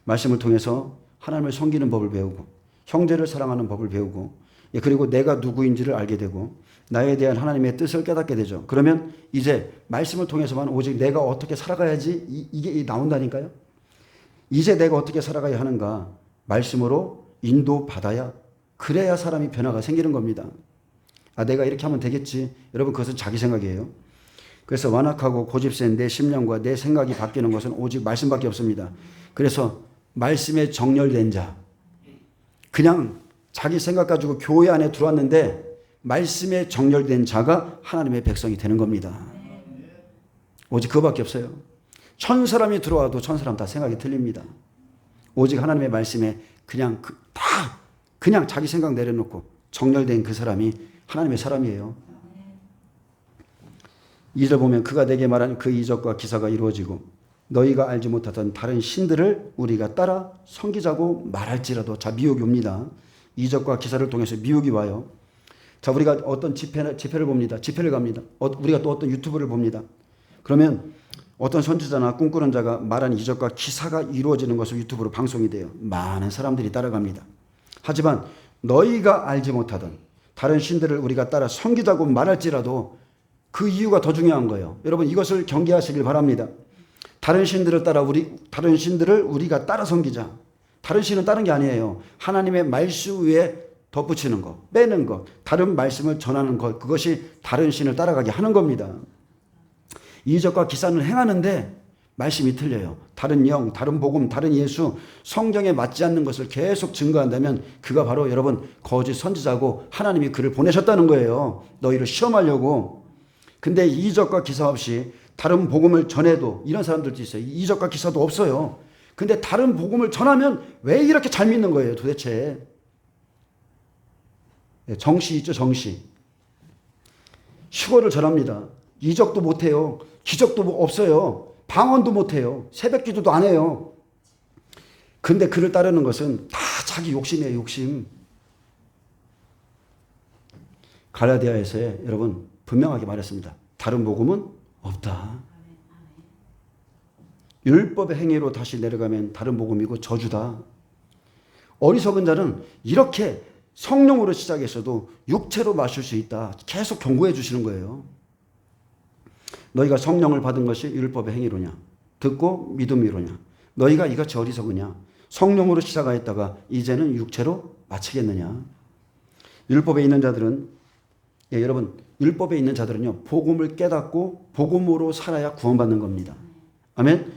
말씀을 통해서 하나님을 섬기는 법을 배우고 형제를 사랑하는 법을 배우고 그리고 내가 누구인지를 알게 되고 나에 대한 하나님의 뜻을 깨닫게 되죠. 그러면 이제 말씀을 통해서만 오직 내가 어떻게 살아가야지 이게 나온다니까요. 이제 내가 어떻게 살아가야 하는가 말씀으로 인도받아야 그래야 사람이 변화가 생기는 겁니다. 내가 이렇게 하면 되겠지. 여러분 그것은 자기 생각이에요. 그래서 완악하고 고집센 내 심령과 내 생각이 바뀌는 것은 오직 말씀밖에 없습니다. 그래서 말씀에 정렬된 자 그냥 자기 생각 가지고 교회 안에 들어왔는데 말씀에 정렬된 자가 하나님의 백성이 되는 겁니다. 오직 그거밖에 없어요. 1000사람이 들어와도 1000사람 다 생각이 틀립니다. 오직 하나님의 말씀에 그냥 그냥 자기 생각 내려놓고 정렬된 그 사람이 하나님의 사람이에요. 2절 보면 그가 내게 말한 그 이적과 기사가 이루어지고 너희가 알지 못하던 다른 신들을 우리가 따라 섬기자고 말할지라도. 자, 미혹이 옵니다. 이적과 기사를 통해서 미혹이 와요. 자, 우리가 어떤 집회를 봅니다. 집회를 갑니다. 우리가 또 어떤 유튜브를 봅니다. 그러면 어떤 선지자나 꿈꾸는 자가 말한 이적과 기사가 이루어지는 것을 유튜브로 방송이 돼요. 많은 사람들이 따라갑니다. 하지만 너희가 알지 못하던 다른 신들을 우리가 따라 섬기자고 말할지라도 그 이유가 더 중요한 거예요. 여러분, 이것을 경계하시길 바랍니다. 다른 신들을 우리가 따라 섬기자. 다른 신은 다른 게 아니에요. 하나님의 말씀 위에 덧붙이는 것, 빼는 것, 다른 말씀을 전하는 것, 그것이 다른 신을 따라가게 하는 겁니다. 이적과 기사는 행하는데 말씀이 틀려요. 다른 영, 다른 복음, 다른 예수, 성경에 맞지 않는 것을 계속 증거한다면 그가 바로 여러분 거짓 선지자고 하나님이 그를 보내셨다는 거예요. 너희를 시험하려고. 근데 이적과 기사 없이 다른 복음을 전해도 이런 사람들도 있어요. 이적과 기사도 없어요. 근데 다른 복음을 전하면 왜 이렇게 잘 믿는 거예요, 도대체? 정시 있죠, 정시. 휴거를 전합니다. 이적도 못해요. 기적도 없어요. 방언도 못해요. 새벽 기도도 안 해요. 근데 그를 따르는 것은 다 자기 욕심이에요, 욕심. 갈라디아에서 여러분 분명하게 말했습니다. 다른 복음은 없다. 율법의 행위로 다시 내려가면 다른 복음이고 저주다. 어리석은 자는 이렇게 성령으로 시작했어도 육체로 마실 수 있다. 계속 경고해 주시는 거예요. 너희가 성령을 받은 것이 율법의 행위로냐? 듣고 믿음이로냐? 너희가 이같이 어리석으냐? 성령으로 시작하였다가 이제는 육체로 마치겠느냐? 율법에 있는 자들은 여러분 율법에 있는 자들은요 복음을 깨닫고 복음으로 살아야 구원받는 겁니다. 아멘.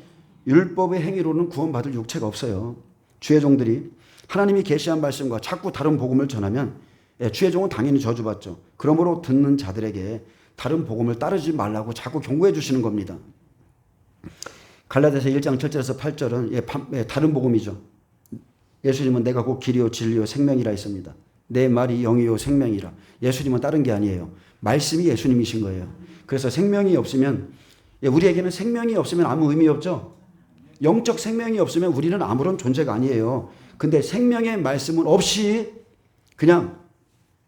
율법의 행위로는 구원받을 육체가 없어요. 주의 종들이 하나님이 계시한 말씀과 자꾸 다른 복음을 전하면 주의 종은 당연히 저주받죠. 그러므로 듣는 자들에게 다른 복음을 따르지 말라고 자꾸 경고해 주시는 겁니다. 갈라디아서 1장 7절에서 8절은 다른 복음이죠. 예수님은 내가 곧 길이요 진리요 생명이라 했습니다. 내 말이 영이요 생명이라. 예수님은 다른 게 아니에요. 말씀이 예수님이신 거예요. 그래서 생명이 없으면 우리에게는 생명이 없으면 아무 의미 없죠. 영적 생명이 없으면 우리는 아무런 존재가 아니에요. 근데 생명의 말씀은 없이 그냥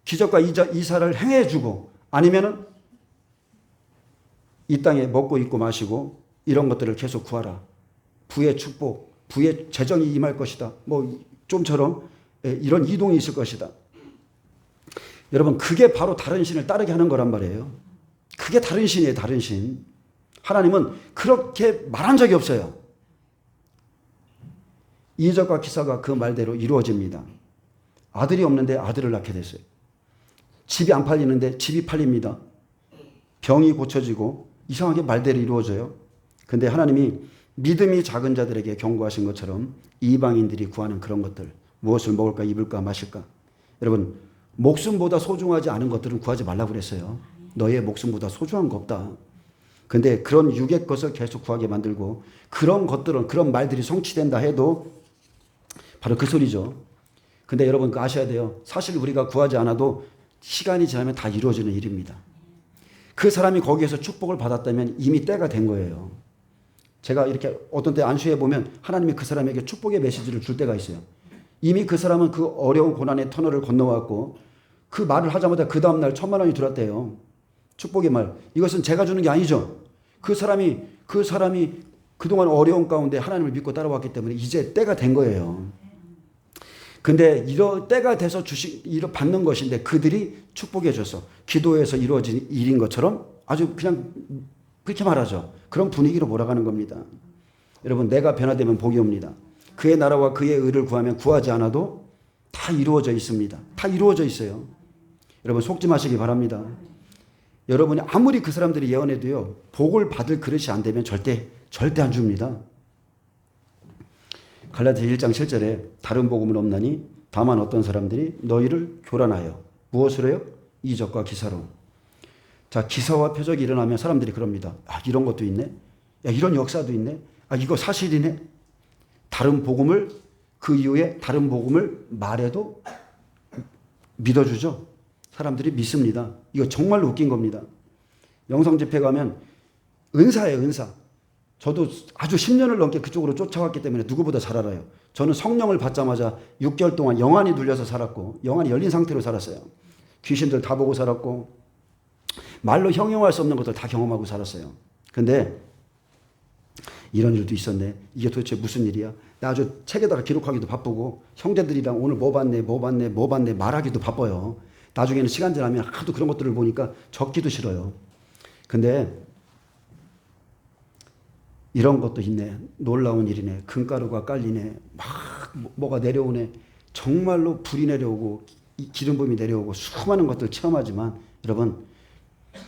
기적과 이사를 행해주고 아니면은 이 땅에 먹고 입고 마시고 이런 것들을 계속 구하라. 부의 축복, 부의 재정이 임할 것이다. 뭐 좀처럼 이런 이동이 있을 것이다. 여러분 그게 바로 다른 신을 따르게 하는 거란 말이에요. 그게 다른 신이에요. 다른 신. 하나님은 그렇게 말한 적이 없어요. 이적과 기사가 그 말대로 이루어집니다. 아들이 없는데 아들을 낳게 됐어요. 집이 안 팔리는데 집이 팔립니다. 병이 고쳐지고 이상하게 말대로 이루어져요. 근데 하나님이 믿음이 작은 자들에게 경고하신 것처럼 이방인들이 구하는 그런 것들, 무엇을 먹을까 입을까 마실까. 여러분 목숨보다 소중하지 않은 것들은 구하지 말라고 그랬어요. 너의 목숨보다 소중한 거 없다. 근데 그런 육의 것을 계속 구하게 만들고 그런 것들은 그런 말들이 성취된다 해도 바로 그 소리죠. 근데 여러분 그 아셔야 돼요. 사실 우리가 구하지 않아도 시간이 지나면 다 이루어지는 일입니다. 그 사람이 거기에서 축복을 받았다면 이미 때가 된 거예요. 제가 이렇게 어떤 때 안수해 보면 하나님이 그 사람에게 축복의 메시지를 줄 때가 있어요. 이미 그 사람은 그 어려운 고난의 터널을 건너왔고 그 말을 하자마자 그 다음날 1,000,000원이 들어왔대요. 축복의 말. 이것은 제가 주는 게 아니죠. 그 사람이 그동안 어려운 가운데 하나님을 믿고 따라왔기 때문에 이제 때가 된 거예요. 근데 이런 때가 돼서 받는 것인데 그들이 축복해 줘서 기도에서 이루어진 일인 것처럼 아주 그냥 그렇게 말하죠. 그런 분위기로 몰아가는 겁니다. 여러분 내가 변화되면 복이 옵니다. 그의 나라와 그의 의를 구하면 구하지 않아도 다 이루어져 있습니다. 다 이루어져 있어요. 여러분 속지 마시기 바랍니다. 여러분이 아무리 그 사람들이 예언해도요. 복을 받을 그릇이 안 되면 절대 안 줍니다. 갈라디아 1장 7절에 다른 복음은 없나니 다만 어떤 사람들이 너희를 교란하여 무엇을 해요? 이적과 기사로. 자, 기사와 표적이 일어나면 사람들이 그럽니다. 아, 이런 것도 있네. 야, 이런 역사도 있네. 아, 이거 사실이네. 다른 복음을 그 이후에 다른 복음을 말해도 믿어주죠. 사람들이 믿습니다. 이거 정말로 웃긴 겁니다. 영성 집회 가면 은사예요, 은사. 저도 아주 10년을 넘게 그쪽으로 쫓아왔기 때문에 누구보다 잘 알아요. 저는 성령을 받자마자 6개월 동안 영안이 눌려서 살았고 영안이 열린 상태로 살았어요. 귀신들 다 보고 살았고 말로 형용할 수 없는 것들 다 경험하고 살았어요. 근데 이런 일도 있었네. 이게 도대체 무슨 일이야? 나 아주 책에다가 기록하기도 바쁘고 형제들이랑 오늘 뭐 봤네 말하기도 바빠요. 나중에는 시간 지나면 하도 그런 것들을 보니까 적기도 싫어요. 근데 이런 것도 있네. 놀라운 일이네. 금가루가 깔리네. 막 뭐가 내려오네. 정말로 불이 내려오고 기름 부음이 내려오고 수많은 것들을 체험하지만 여러분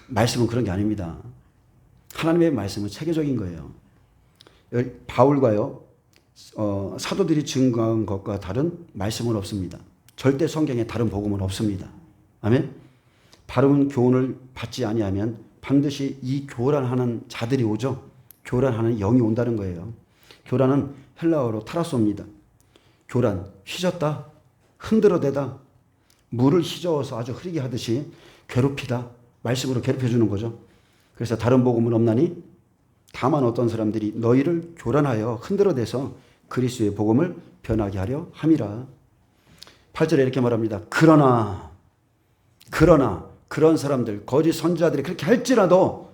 말씀은 그런 게 아닙니다. 하나님의 말씀은 체계적인 거예요. 바울과요 사도들이 증거한 것과 다른 말씀은 없습니다. 절대 성경에 다른 복음은 없습니다. 아멘. 바른 교훈을 받지 아니하면 반드시 이 교란하는 자들이 오죠. 교란하는 영이 온다는 거예요. 교란은 헬라어로 타라소입니다. 교란, 휘젓다, 흔들어대다, 물을 휘저어서 아주 흐리게 하듯이 괴롭히다, 말씀으로 괴롭혀주는 거죠. 그래서 다른 복음은 없나니 다만 어떤 사람들이 너희를 교란하여 흔들어대서 그리스도의 복음을 변하게 하려 함이라. 8절에 이렇게 말합니다. 그러나 그런 사람들, 거짓 선지자들이 그렇게 할지라도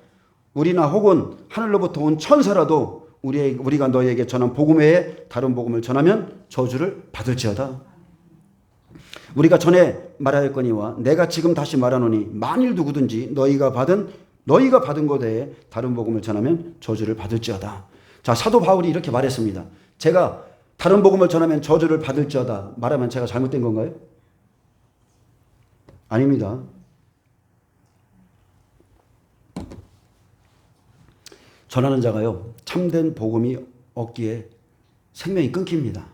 우리나 혹은 하늘로부터 온 천사라도 우리가 너희에게 전한 복음 외에 다른 복음을 전하면 저주를 받을지어다. 우리가 전에 말하였거니와 내가 지금 다시 말하노니 만일 누구든지 너희가 받은 것 외에 다른 복음을 전하면 저주를 받을지어다. 자, 사도 바울이 이렇게 말했습니다. 제가 다른 복음을 전하면 저주를 받을지어다 말하면 제가 잘못된 건가요? 아닙니다. 전하는 자가요, 참된 복음이 없기에 생명이 끊깁니다.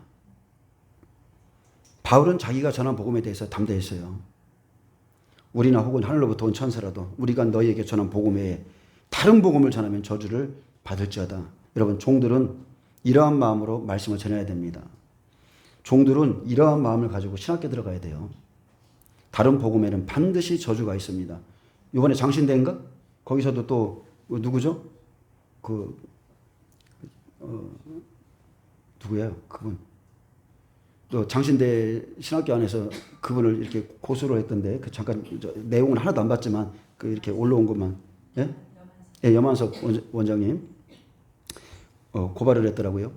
바울은 자기가 전한 복음에 대해서 담대했어요. 우리나 혹은 하늘로부터 온 천사라도 우리가 너희에게 전한 복음 외에 다른 복음을 전하면 저주를 받을지어다. 여러분, 종들은 이러한 마음으로 말씀을 전해야 됩니다. 종들은 이러한 마음을 가지고 신학교에 들어가야 돼요. 다른 복음에는 반드시 저주가 있습니다. 이번에 장신대인가? 거기서도 또 누구죠? 누구예요? 그분. 또 장신대 신학교 안에서 그분을 이렇게 고소를 했던데 그 잠깐 내용은 하나도 안 봤지만 그 이렇게 올라온 것만 예? 예, 염한섭 원장님 고발을 했더라고요.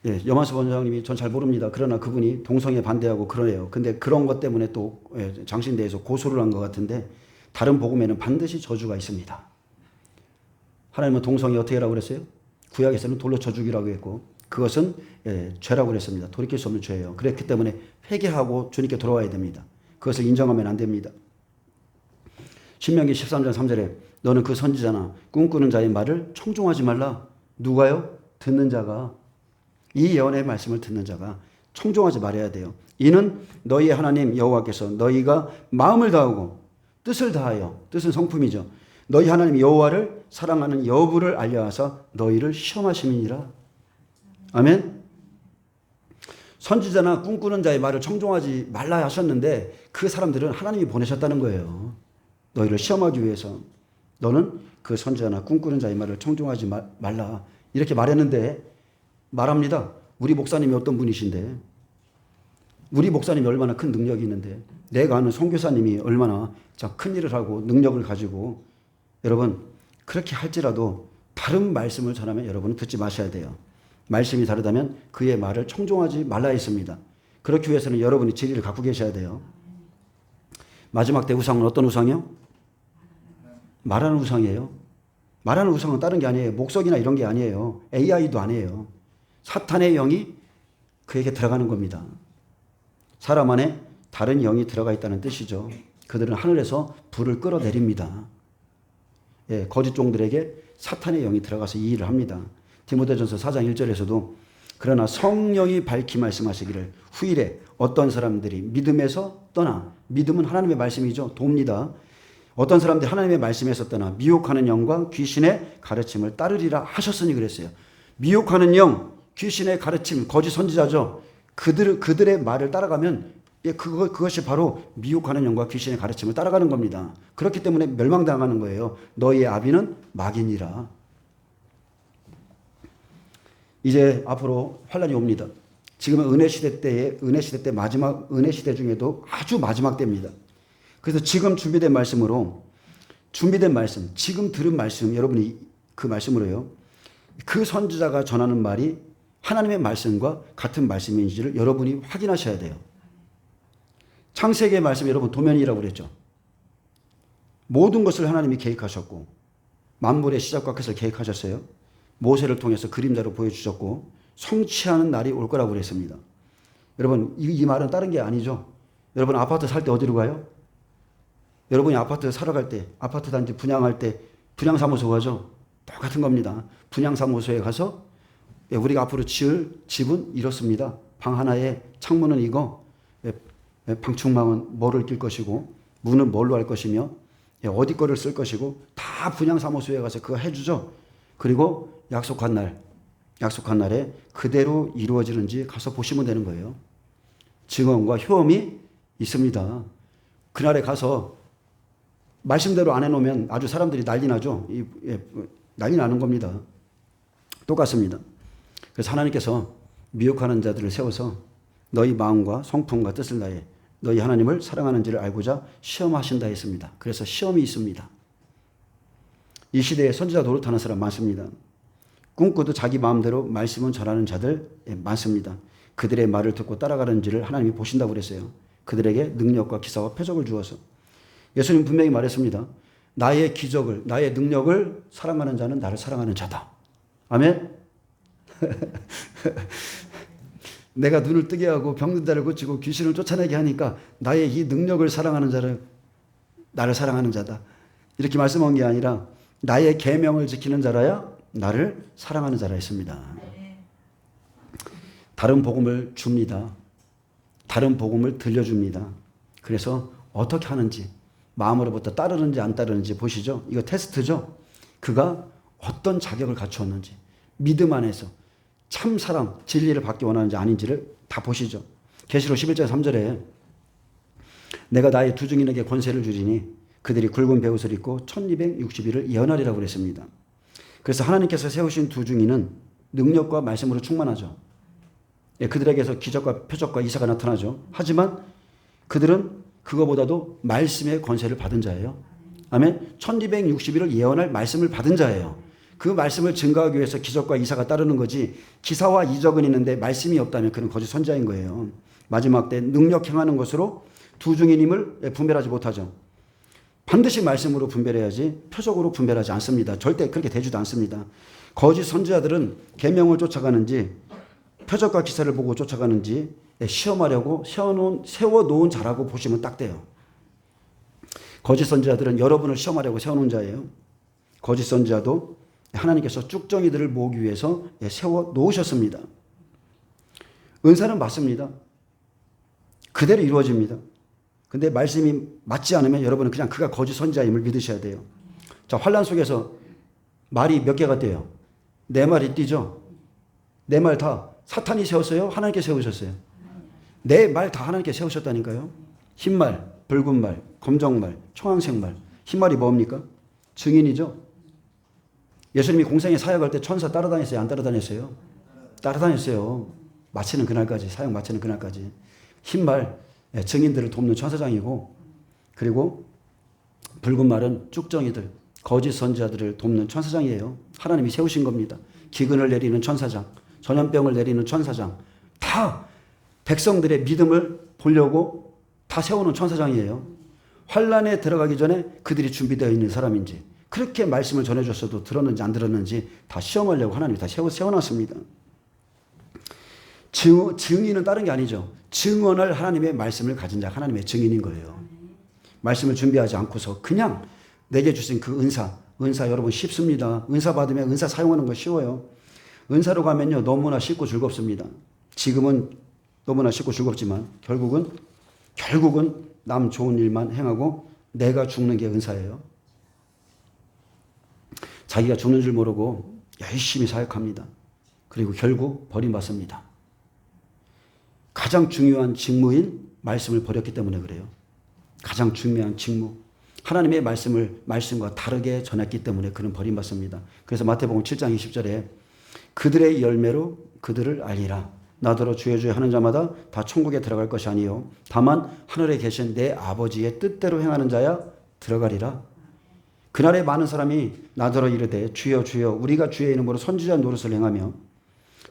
예, 염한섭 원장님이 전 잘 모릅니다. 그러나 그분이 동성애 반대하고 그러네요. 근데 그런 것 때문에 또 장신대에서 고소를 한 것 같은데 다른 복음에는 반드시 저주가 있습니다. 하나님은 동성애 어떻게 하라고 그랬어요? 구약에서는 돌로 쳐 죽이라고 했고 그것은 죄라고 그랬습니다. 돌이킬 수 없는 죄예요. 그랬기 때문에 회개하고 주님께 돌아와야 됩니다. 그것을 인정하면 안 됩니다. 신명기 13장 3절에 너는 그 선지자나 꿈꾸는 자의 말을 청종하지 말라. 누가요? 듣는 자가. 이 예언의 말씀을 듣는 자가 청종하지 말아야 돼요. 이는 너희의 하나님 여호와께서 너희가 마음을 다하고 뜻을 다하여, 뜻은 성품이죠. 너희 하나님 여호와를 사랑하는 여부를 알려하사 너희를 시험하심이니라. 아멘. 선지자나 꿈꾸는 자의 말을 청종하지 말라 하셨는데 그 사람들은 하나님이 보내셨다는 거예요. 너희를 시험하기 위해서. 너는 그 선지자나 꿈꾸는 자의 말을 청종하지 말라 이렇게 말했는데 말합니다. 우리 목사님이 어떤 분이신데 우리 목사님이 얼마나 큰 능력이 있는데 내가 아는 선교사님이 얼마나 큰 일을 하고 능력을 가지고 여러분 그렇게 할지라도 다른 말씀을 전하면 여러분은 듣지 마셔야 돼요. 말씀이 다르다면 그의 말을 청종하지 말라 했습니다. 그렇기 위해서는 여러분이 진리를 갖고 계셔야 돼요. 마지막 때 우상은 어떤 우상이요? 말하는 우상이에요. 말하는 우상은 다른 게 아니에요. 목석이나 이런 게 아니에요. AI도 아니에요. 사탄의 영이 그에게 들어가는 겁니다. 사람 안에 다른 영이 들어가 있다는 뜻이죠. 그들은 하늘에서 불을 끌어내립니다. 예, 거짓 종들에게 사탄의 영이 들어가서 이 일을 합니다. 디모데전서 4장 1절에서도 그러나 성령이 밝히 말씀하시기를 후일에 어떤 사람들이 믿음에서 떠나, 믿음은 하나님의 말씀이죠. 돕니다. 어떤 사람들이 하나님의 말씀에서 떠나 미혹하는 영과 귀신의 가르침을 따르리라 하셨으니 그랬어요. 미혹하는 영, 귀신의 가르침, 거짓 선지자죠. 그들의 말을 따라가면 그것이 바로 미혹하는 영과 귀신의 가르침을 따라가는 겁니다. 그렇기 때문에 멸망당하는 거예요. 너희의 아비는 마귀니라. 이제 앞으로 환란이 옵니다. 지금은 은혜 시대 때 마지막 은혜 시대 중에도 아주 마지막 때입니다. 그래서 지금 준비된 말씀으로 준비된 말씀, 지금 들은 말씀, 여러분이 그 말씀으로요. 그 선지자가 전하는 말이 하나님의 말씀과 같은 말씀인지를 여러분이 확인하셔야 돼요. 창세기의 말씀 여러분 도면이라고 그랬죠. 모든 것을 하나님이 계획하셨고 만물의 시작과 끝을 계획하셨어요. 모세를 통해서 그림자로 보여주셨고 성취하는 날이 올 거라고 그랬습니다. 여러분 이 말은 다른 게 아니죠. 여러분 아파트 살 때 어디로 가요? 여러분이 아파트 사러 갈 때, 아파트 단지 분양할 때 분양사무소 가죠. 똑같은 겁니다. 분양사무소에 가서 우리가 앞으로 지을 집은 이렇습니다. 방 하나에 창문은 이거, 방충망은 뭐를 낄 것이고 문은 뭘로 할 것이며 어디 거를 쓸 것이고 다 분양사무소에 가서 그거 해주죠. 그리고 약속한 날에 그대로 이루어지는지 가서 보시면 되는 거예요. 증언과 효험이 있습니다. 그날에 가서 말씀대로 안 해놓으면 아주 사람들이 난리 나죠. 난리 나는 겁니다. 똑같습니다. 그래서 하나님께서 미혹하는 자들을 세워서 너희 마음과 성품과 뜻을 다해 너희 하나님을 사랑하는지를 알고자 시험하신다 했습니다. 그래서 시험이 있습니다. 이 시대에 선지자 노릇하는 사람 많습니다. 꿈꾸도 자기 마음대로 말씀은 전하는 자들 많습니다. 그들의 말을 듣고 따라가는지를 하나님이 보신다고 그랬어요. 그들에게 능력과 기사와 표적을 주어서. 예수님 분명히 말했습니다. 나의 기적을, 나의 능력을 사랑하는 자는 나를 사랑하는 자다. 아멘? 내가 눈을 뜨게 하고 병든 자를 고치고 귀신을 쫓아내게 하니까 나의 이 능력을 사랑하는 자를 나를 사랑하는 자다. 이렇게 말씀한 게 아니라 나의 계명을 지키는 자라야 나를 사랑하는 자라 했습니다. 다른 복음을 줍니다. 다른 복음을 들려줍니다. 그래서 어떻게 하는지 마음으로부터 따르는지 안 따르는지 보시죠. 이거 테스트죠. 그가 어떤 자격을 갖추었는지 믿음 안에서 참 사랑 진리를 받기 원하는지 아닌지를 다 보시죠. 계시록 11장 3절에 내가 나의 두 증인에게 권세를 주리니 그들이 굵은 베옷을 입고 1260일을 예언하리라고 그랬습니다. 그래서 하나님께서 세우신 두 증인은 능력과 말씀으로 충만하죠. 그들에게서 기적과 표적과 이사가 나타나죠. 하지만 그들은 그거보다도 말씀의 권세를 받은 자예요. 아멘. 1260일을 예언할 말씀을 받은 자예요. 그 말씀을 증거하기 위해서 기적과 이사가 따르는 거지 기사와 이적은 있는데 말씀이 없다면 그는 거짓 선지자인 거예요. 마지막 때 능력 행하는 것으로 두 증인임을 분별하지 못하죠. 반드시 말씀으로 분별해야지 표적으로 분별하지 않습니다. 절대 그렇게 되지도 않습니다. 거짓 선지자들은 계명을 쫓아가는지 표적과 기사를 보고 쫓아가는지 시험하려고 세워놓은 자라고 보시면 딱 돼요. 거짓 선지자들은 여러분을 시험하려고 세워놓은 자예요. 거짓 선지자도 하나님께서 쭉정이들을 모으기 위해서 세워놓으셨습니다. 은사는 맞습니다. 그대로 이루어집니다. 근데 말씀이 맞지 않으면 여러분은 그냥 그가 거짓 선지자임을 믿으셔야 돼요. 자, 환란 속에서 말이 몇 개가 돼요? 네 말이 뛰죠? 네 말 다 사탄이 세웠어요? 하나님께 세우셨어요? 네 말 다 하나님께 세우셨다니까요. 흰말, 붉은 말, 검정 말, 청황색 말. 흰말이 뭡니까? 증인이죠. 예수님이 공생에 사역할 때 천사 따라다녔어요? 안 따라다녔어요? 따라다녔어요. 마치는 그날까지, 사역 마치는 그날까지. 흰말, 증인들을 돕는 천사장이고, 그리고 붉은 말은 쭉정이들, 거짓 선지자들을 돕는 천사장이에요. 하나님이 세우신 겁니다. 기근을 내리는 천사장, 전염병을 내리는 천사장, 다 백성들의 믿음을 보려고 다 세우는 천사장이에요. 환란에 들어가기 전에 그들이 준비되어 있는 사람인지, 그렇게 말씀을 전해줬어도 들었는지 안 들었는지 다 시험하려고 하나님이 다 세워놨습니다. 증인은 다른 게 아니죠. 증언할 하나님의 말씀을 가진 자가 하나님의 증인인 거예요. 말씀을 준비하지 않고서 그냥 내게 주신 그 은사 여러분 쉽습니다. 은사 받으면 은사 사용하는 거 쉬워요. 은사로 가면요 너무나 쉽고 즐겁습니다. 지금은 너무나 쉽고 즐겁지만 결국은 남 좋은 일만 행하고 내가 죽는 게 은사예요. 자기가 죽는 줄 모르고 열심히 사역합니다. 그리고 결국 버림받습니다. 가장 중요한 직무인 말씀을 버렸기 때문에 그래요. 가장 중요한 직무. 하나님의 말씀과 다르게 전했기 때문에 그는 버림받습니다. 그래서 마태복음 7장 20절에 그들의 열매로 그들을 알리라. 나더러 주여 주여 하는 자마다 다 천국에 들어갈 것이 아니요 다만 하늘에 계신 내 아버지의 뜻대로 행하는 자야 들어가리라. 그날에 많은 사람이 나더러 이르되 주여 주여 우리가 주의 이름으로 선지자 노릇을 행하며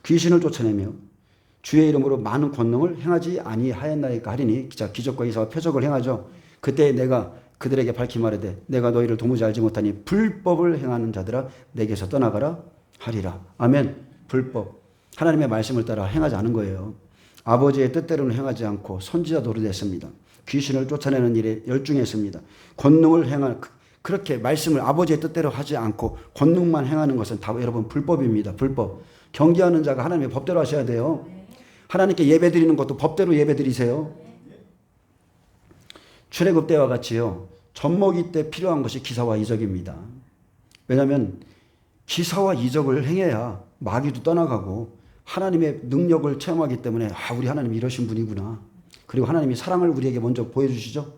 귀신을 쫓아내며 주의 이름으로 많은 권능을 행하지 아니하였나이까 하리니. 기적과 이사와 표적을 행하죠. 그때 내가 그들에게 밝히 말하되 내가 너희를 도무지 알지 못하니 불법을 행하는 자들아 내게서 떠나가라 하리라. 아멘. 불법, 하나님의 말씀을 따라 행하지 않은 거예요. 아버지의 뜻대로는 행하지 않고 선지자 노릇했습니다. 귀신을 쫓아내는 일에 열중했습니다. 권능을 행할, 그렇게 말씀을 아버지의 뜻대로 하지 않고 권능만 행하는 것은 다 여러분 불법입니다. 불법. 경계하는 자가 하나님의 법대로 하셔야 돼요. 하나님께 예배 드리는 것도 법대로 예배 드리세요. 출애굽 때와 같이요. 젖먹이 때 필요한 것이 기사와 이적입니다. 왜냐하면 기사와 이적을 행해야 마귀도 떠나가고 하나님의 능력을 체험하기 때문에 우리 하나님 이러신 분이구나. 그리고 하나님이 사랑을 우리에게 먼저 보여주시죠.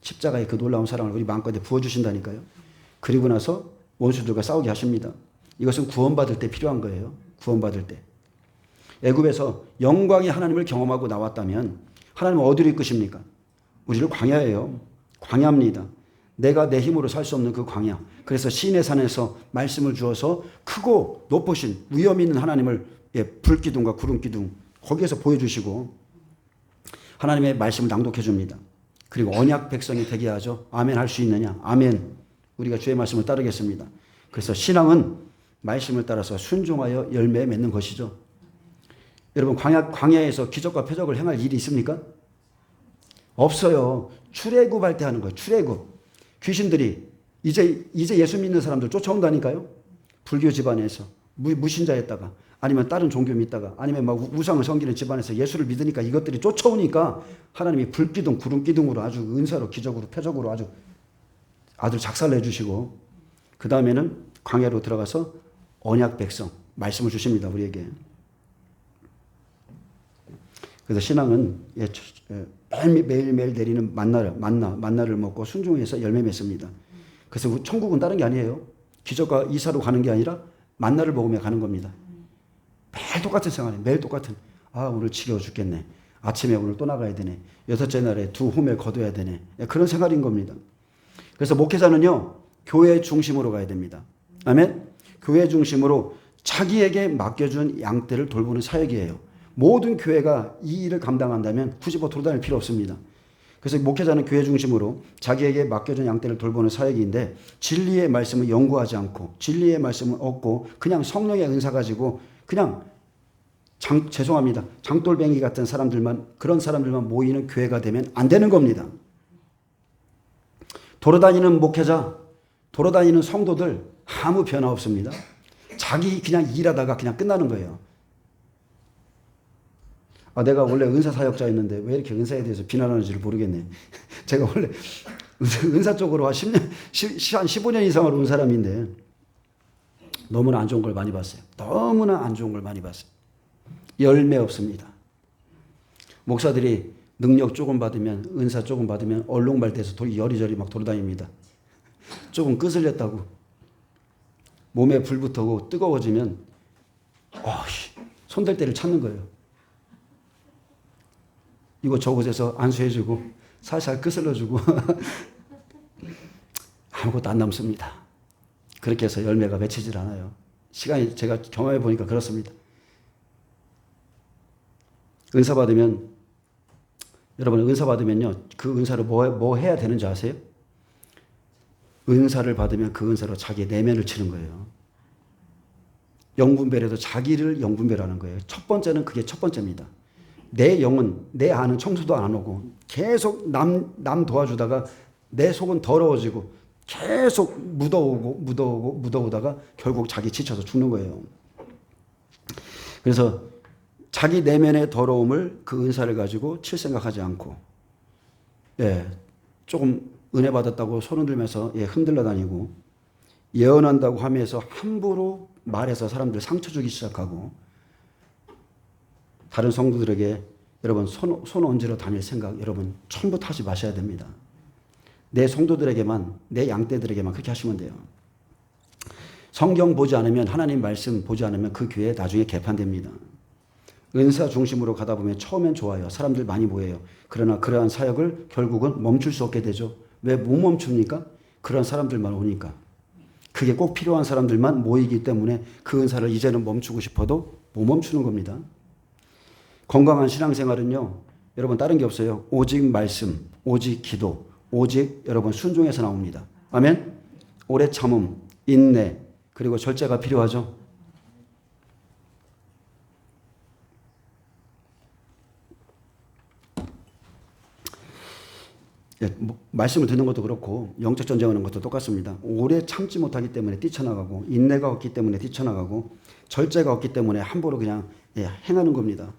십자가의 그 놀라운 사랑을 우리 마음가운데 부어주신다니까요. 그리고 나서 원수들과 싸우게 하십니다. 이것은 구원받을 때 필요한 거예요. 구원받을 때. 애굽에서 영광의 하나님을 경험하고 나왔다면 하나님은 어디로 이끄십니까? 우리를 광야예요. 광야입니다. 내가 내 힘으로 살 수 없는 그 광야. 그래서 시내 산에서 말씀을 주어서 크고 높으신 위엄 있는 하나님을 불기둥과 구름기둥 거기에서 보여주시고 하나님의 말씀을 낭독해 줍니다. 그리고 언약 백성이 되게 하죠. 아멘 할 수 있느냐? 아멘. 우리가 주의 말씀을 따르겠습니다. 그래서 신앙은 말씀을 따라서 순종하여 열매 맺는 것이죠. 여러분 광야에서 기적과 표적을 행할 일이 있습니까? 없어요. 출애굽할 때 하는 거예요. 출애굽. 귀신들이 이제 예수 믿는 사람들 쫓아온다니까요. 불교 집안에서 무신자였다가 아니면 다른 종교 믿다가 아니면 막 우상을 섬기는 집안에서 예수를 믿으니까 이것들이 쫓아오니까 하나님이 불기둥 구름기둥으로 아주 은사로 기적으로 표적으로 아주 아들 작살내 주시고 그 다음에는 광야로 들어가서 언약 백성 말씀을 주십니다. 우리에게. 그래서 신앙은 매일매일 내리는 만나를 먹고 순종해서 열매 맺습니다. 그래서 천국은 다른 게 아니에요. 기적과 이사로 가는 게 아니라 만나를 먹으며 가는 겁니다. 매일 똑같은 생활이에요. 매일 똑같은. 오늘 지겨워 죽겠네. 아침에 오늘 또 나가야 되네. 여섯째 날에 2호멜 거둬야 되네. 그런 생활인 겁니다. 그래서 목회자는요. 교회 중심으로 가야 됩니다. 아멘. 교회 중심으로 자기에게 맡겨준 양떼를 돌보는 사역이에요. 모든 교회가 이 일을 감당한다면 굳이 돌아다닐 필요 없습니다. 그래서 목회자는 교회 중심으로 자기에게 맡겨준 양떼를 돌보는 사역인데 진리의 말씀을 연구하지 않고 진리의 말씀을 얻고 그냥 성령의 은사 가지고 그냥 죄송합니다. 장돌뱅이 같은 사람들만 그런 사람들만 모이는 교회가 되면 안 되는 겁니다. 돌아다니는 목회자, 돌아다니는 성도들 아무 변화 없습니다. 자기 그냥 일하다가 그냥 끝나는 거예요. 내가 원래 은사 사역자였는데 왜 이렇게 은사에 대해서 비난하는지를 모르겠네. 제가 원래 은사 쪽으로 한 15년 이상을 온 사람인데 너무나 안 좋은 걸 많이 봤어요. 너무나 안 좋은 걸 많이 봤어요. 열매 없습니다. 목사들이 능력 조금 받으면 은사 조금 받으면 얼룩말돼서 여리저리 막 돌아다닙니다. 조금 끄슬렸다고 몸에 불 붙고 뜨거워지면 손댈 데를 찾는 거예요. 이곳 저곳에서 안수해주고 살살 끄슬러주고 아무것도 안 남습니다. 그렇게 해서 열매가 맺히질 않아요. 시간이 제가 경험해 보니까 그렇습니다. 은사 받으면 여러분 은사 받으면요 그 은사로 뭐 해야 되는지 아세요? 은사를 받으면 그 은사로 자기의 내면을 치는 거예요. 영분별에도 자기를 영분별하는 거예요. 첫 번째는 그게 첫 번째입니다. 내 영은 내 안은 청소도 안 하고 계속 남 도와주다가 내 속은 더러워지고 계속 묻어오다가 결국 자기 지쳐서 죽는 거예요. 그래서 자기 내면의 더러움을 그 은사를 가지고 칠 생각하지 않고 조금 은혜 받았다고 손 흔들면서 흔들러 다니고 예언한다고 하면서 함부로 말해서 사람들 상처 주기 시작하고 다른 성도들에게 여러분 손 얹으러 다닐 생각 여러분 처음부터 하지 마셔야 됩니다. 내 성도들에게만 내 양떼들에게만 그렇게 하시면 돼요. 성경 보지 않으면 하나님 말씀 보지 않으면 그 교회 나중에 개판됩니다. 은사 중심으로 가다 보면 처음엔 좋아요. 사람들 많이 모여요. 그러나 그러한 사역을 결국은 멈출 수 없게 되죠. 왜 못 멈춥니까? 그런 사람들만 오니까. 그게 꼭 필요한 사람들만 모이기 때문에 그 은사를 이제는 멈추고 싶어도 못 멈추는 겁니다. 건강한 신앙생활은요, 여러분 다른 게 없어요. 오직 말씀, 오직 기도, 오직 여러분 순종에서 나옵니다. 아멘? 오래 참음, 인내, 그리고 절제가 필요하죠. 예, 말씀을 듣는 것도 그렇고 영적 전쟁하는 것도 똑같습니다. 오래 참지 못하기 때문에 뛰쳐나가고, 인내가 없기 때문에 뛰쳐나가고, 절제가 없기 때문에 함부로 그냥 행하는 겁니다.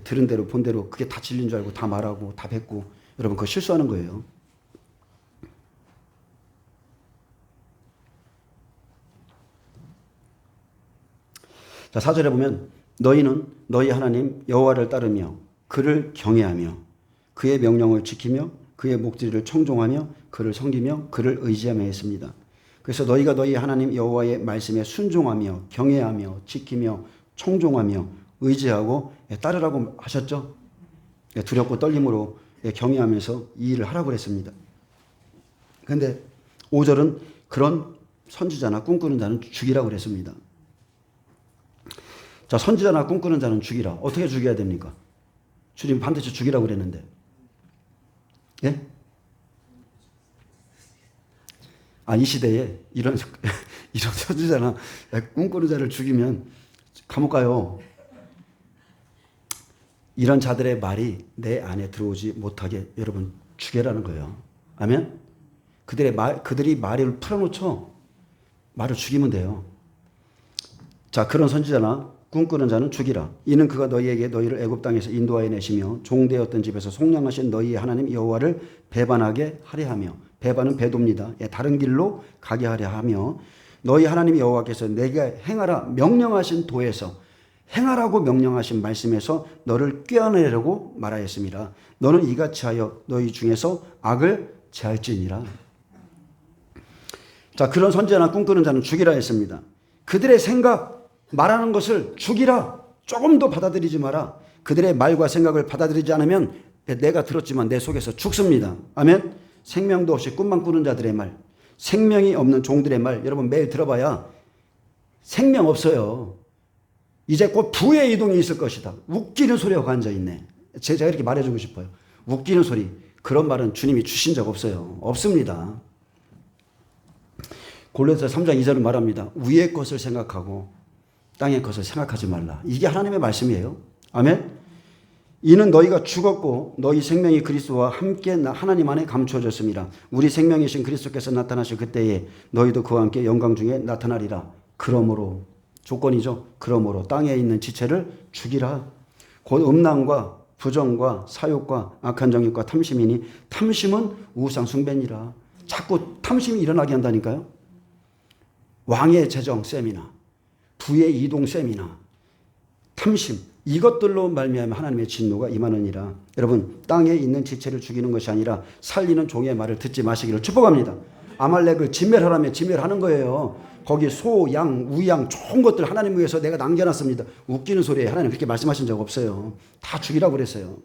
들은 대로 본 대로 그게 다 진리인 줄 알고 다 말하고 다 뱉고, 여러분 그거 실수하는 거예요. 자, 4절에 보면 너희는 너희 하나님 여호와를 따르며 그를 경외하며 그의 명령을 지키며 그의 목소리를 청종하며 그를 섬기며 그를 의지하며 했습니다. 그래서 너희가 너희 하나님 여호와의 말씀에 순종하며 경외하며 지키며 청종하며 의지하고 따르라고 하셨죠. 두렵고 떨림으로 경외하면서 이 일을 하라고 했습니다. 그런데 5절은 그런 선지자나 꿈꾸는 자는 죽이라고 그랬습니다. 자, 선지자나 꿈꾸는 자는 죽이라. 어떻게 죽여야 됩니까? 주님 반드시 죽이라고 그랬는데. 예? 이 시대에 이런 선지자나 꿈꾸는 자를 죽이면 감옥 가요. 이런 자들의 말이 내 안에 들어오지 못하게 여러분 죽여라는 거예요. 아멘? 그들이 말을 풀어놓죠. 말을 죽이면 돼요. 자, 그런 선지자나 꿈꾸는 자는 죽이라. 이는 그가 너희에게 너희를 애굽 땅에서 인도하여 내시며 종되었던 집에서 속량하신 너희의 하나님 여호와를 배반하게 하려 하며, 배반은 배도입니다. 다른 길로 가게 하려 하며, 너희 하나님 여호와께서 내게 행하라 명령하신 도에서, 행하라고 명령하신 말씀에서 너를 꾀어내려고 말하였습니다. 너는 이같이 하여 너희 중에서 악을 제할지니라. 자, 그런 선지자나 꿈꾸는 자는 죽이라 했습니다. 그들의 생각, 말하는 것을 죽이라. 조금도 받아들이지 마라. 그들의 말과 생각을 받아들이지 않으면 내가 들었지만 내 속에서 죽습니다. 아멘? 생명도 없이 꿈만 꾸는 자들의 말, 생명이 없는 종들의 말, 여러분 매일 들어봐야 생명 없어요. 이제 곧 부의 이동이 있을 것이다. 웃기는 소리하고 앉아있네. 제가 이렇게 말해주고 싶어요. 웃기는 소리. 그런 말은 주님이 주신 적 없어요. 없습니다. 골로새 3장 2절은 말합니다. 위의 것을 생각하고 땅의 것을 생각하지 말라. 이게 하나님의 말씀이에요. 아멘. 이는 너희가 죽었고 너희 생명이 그리스도와 함께 하나님 안에 감추어졌습니다. 우리 생명이신 그리스도께서 나타나실 그때에 너희도 그와 함께 영광 중에 나타나리라. 그러므로, 조건이죠. 그러므로 땅에 있는 지체를 죽이라. 곧 음란과 부정과 사욕과 악한 정욕과 탐심이니 탐심은 우상 숭배니라. 자꾸 탐심이 일어나게 한다니까요. 왕의 재정 세미나, 부의 이동 세미나, 탐심, 이것들로 말미암아 하나님의 진노가 임하느니라. 여러분, 땅에 있는 지체를 죽이는 것이 아니라 살리는 종의 말을 듣지 마시기를 축복합니다. 아말렉을 진멸하라며 진멸하는 거예요. 거기 소, 양, 우양 좋은 것들 하나님 위해서 내가 남겨놨습니다. 웃기는 소리에 하나님 그렇게 말씀하신 적 없어요. 다 죽이라고 그랬어요.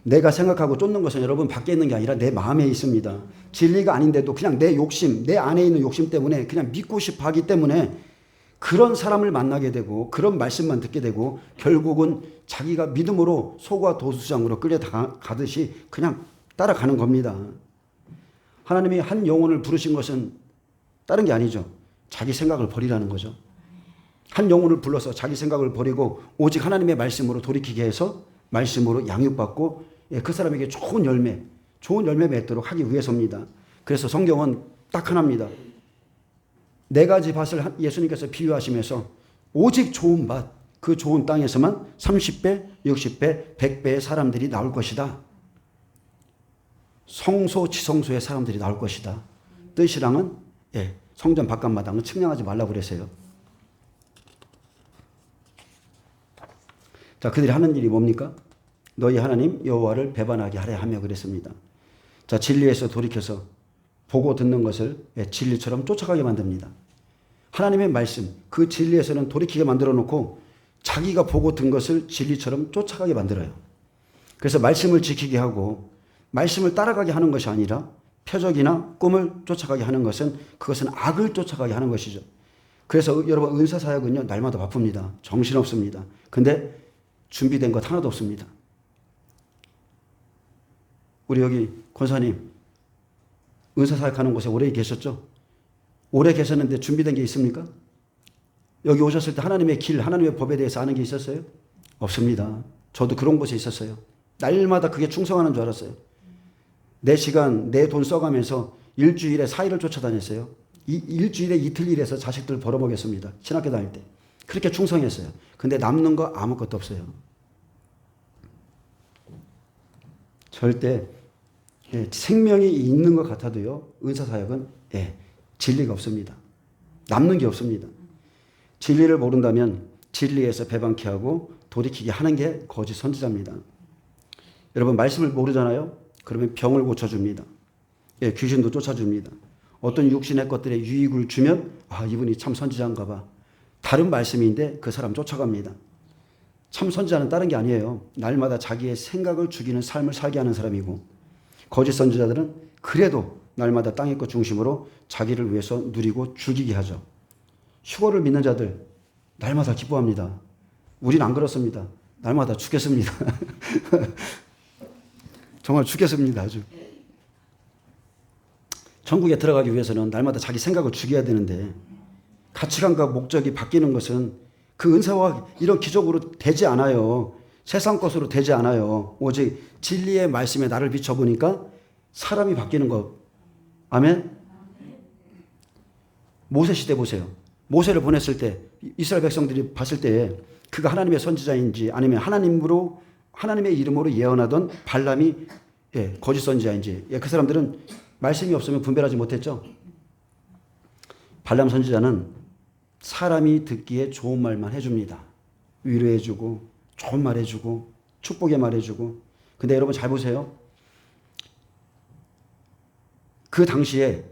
내가 생각하고 쫓는 것은 여러분 밖에 있는 게 아니라 내 마음에 있습니다. 진리가 아닌데도 그냥 내 욕심, 내 안에 있는 욕심 때문에 그냥 믿고 싶어 하기 때문에 그런 사람을 만나게 되고 그런 말씀만 듣게 되고 결국은 자기가 믿음으로 소가 도수장으로 끌려가듯이 그냥 따라가는 겁니다. 하나님이 한 영혼을 부르신 것은 다른 게 아니죠. 자기 생각을 버리라는 거죠. 한 영혼을 불러서 자기 생각을 버리고 오직 하나님의 말씀으로 돌이키게 해서 말씀으로 양육받고 그 사람에게 좋은 열매 맺도록 하기 위해서입니다. 그래서 성경은 딱 하나입니다. 네 가지 밭을 예수님께서 비유하시면서 오직 좋은 밭, 그 좋은 땅에서만 30배, 60배, 100배의 사람들이 나올 것이다. 성소지성소의 사람들이 나올 것이다. 뜻이랑은 성전 바깥마당은 측량하지 말라고 그랬어요. 자, 그들이 하는 일이 뭡니까? 너희 하나님 여호와를 배반하게 하려 하며 그랬습니다. 자, 진리에서 돌이켜서 보고 듣는 것을 진리처럼 쫓아가게 만듭니다. 하나님의 말씀, 그 진리에서는 돌이키게 만들어 놓고 자기가 보고 든 것을 진리처럼 쫓아가게 만들어요. 그래서 말씀을 지키게 하고 말씀을 따라가게 하는 것이 아니라 표적이나 꿈을 쫓아가게 하는 것은 그것은 악을 쫓아가게 하는 것이죠. 그래서 여러분 은사사역은요 날마다 바쁩니다. 정신없습니다. 근데 준비된 것 하나도 없습니다. 우리 여기 권사님 은사사역하는 곳에 오래 계셨죠? 오래 계셨는데 준비된 게 있습니까? 여기 오셨을 때 하나님의 길, 하나님의 법에 대해서 아는 게 있었어요? 없습니다. 저도 그런 곳에 있었어요. 날마다 그게 충성하는 줄 알았어요. 내 시간, 내 돈 써가면서 일주일에 4일을 쫓아다녔어요. 일주일에 이틀 일해서 자식들 벌어먹였습니다. 신학교 다닐 때. 그렇게 충성했어요. 근데 남는 거 아무것도 없어요. 절대 생명이 있는 것 같아도요. 은사사역은 진리가 없습니다. 남는 게 없습니다. 진리를 모른다면 진리에서 배반케 하고 돌이키게 하는 게 거짓 선지자입니다. 여러분 말씀을 모르잖아요. 그러면 병을 고쳐줍니다. 귀신도 쫓아줍니다. 어떤 육신의 것들에 유익을 주면 이분이 참 선지자인가 봐. 다른 말씀인데 그 사람 쫓아갑니다. 참 선지자는 다른 게 아니에요. 날마다 자기의 생각을 죽이는 삶을 살게 하는 사람이고 거짓 선지자들은 그래도 날마다 땅의 것 중심으로 자기를 위해서 누리고 죽이게 하죠. 휴거를 믿는 자들 날마다 기뻐합니다. 우린 안 그렇습니다. 날마다 죽겠습니다. 정말 죽겠습니다. 아주. 천국에 들어가기 위해서는 날마다 자기 생각을 죽여야 되는데 가치관과 목적이 바뀌는 것은 그 은사와 이런 기적으로 되지 않아요. 세상 것으로 되지 않아요. 오직 진리의 말씀에 나를 비춰보니까 사람이 바뀌는 것. 아멘? 모세 시대 보세요. 모세를 보냈을 때 이스라엘 백성들이 봤을 때 그가 하나님의 선지자인지 아니면 하나님의 이름으로 예언하던 발람이 거짓 선지자인지 그 사람들은 말씀이 없으면 분별하지 못했죠. 발람 선지자는 사람이 듣기에 좋은 말만 해줍니다. 위로해주고 좋은 말 해주고 축복의 말 해주고. 근데 여러분 잘 보세요. 그 당시에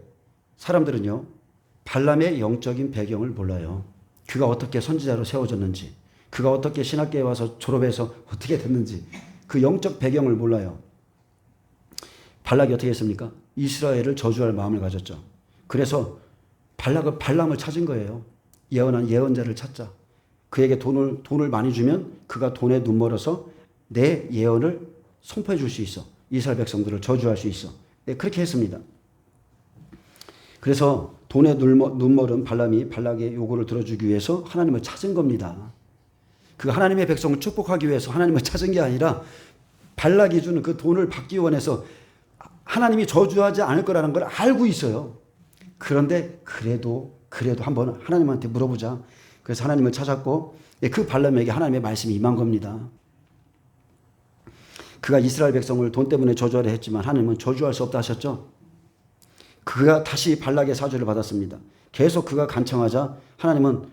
사람들은요. 발람의 영적인 배경을 몰라요. 그가 어떻게 선지자로 세워졌는지, 그가 어떻게 신학교에 와서 졸업해서 어떻게 됐는지 그 영적 배경을 몰라요. 발락이 어떻게 했습니까? 이스라엘을 저주할 마음을 가졌죠. 그래서 발람을 찾은 거예요. 예언한 예언자를 찾자. 그에게 돈을 많이 주면 그가 돈에 눈멀어서 내 예언을 선포해 줄 수 있어. 이스라엘 백성들을 저주할 수 있어. 그렇게 했습니다. 그래서 돈에 눈멀은 발람이 발락의 요구를 들어주기 위해서 하나님을 찾은 겁니다. 그 하나님의 백성을 축복하기 위해서 하나님을 찾은 게 아니라 발락이 주는 그 돈을 받기 원해서 하나님이 저주하지 않을 거라는 걸 알고 있어요. 그런데 그래도 한번 하나님한테 물어보자. 그래서 하나님을 찾았고 그 발람에게 하나님의 말씀이 임한 겁니다. 그가 이스라엘 백성을 돈 때문에 저주하려 했지만 하나님은 저주할 수 없다 하셨죠. 그가 다시 발락의 사주를 받았습니다. 계속 그가 간청하자 하나님은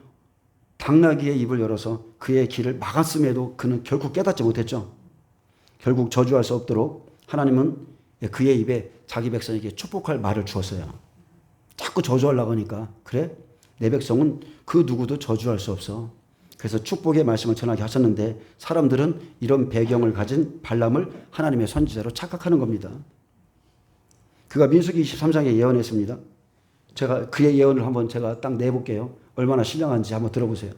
당나귀의 입을 열어서 그의 길을 막았음에도 그는 결국 깨닫지 못했죠. 결국 저주할 수 없도록 하나님은 그의 입에 자기 백성에게 축복할 말을 주었어요. 자꾸 저주하려고 하니까 그래? 내 백성은 그 누구도 저주할 수 없어. 그래서 축복의 말씀을 전하게 하셨는데 사람들은 이런 배경을 가진 발람을 하나님의 선지자로 착각하는 겁니다. 그가 민수기 23장에 예언했습니다. 제가 그의 예언을 한번 제가 딱 내볼게요. 얼마나 신령한지 한번 들어보세요.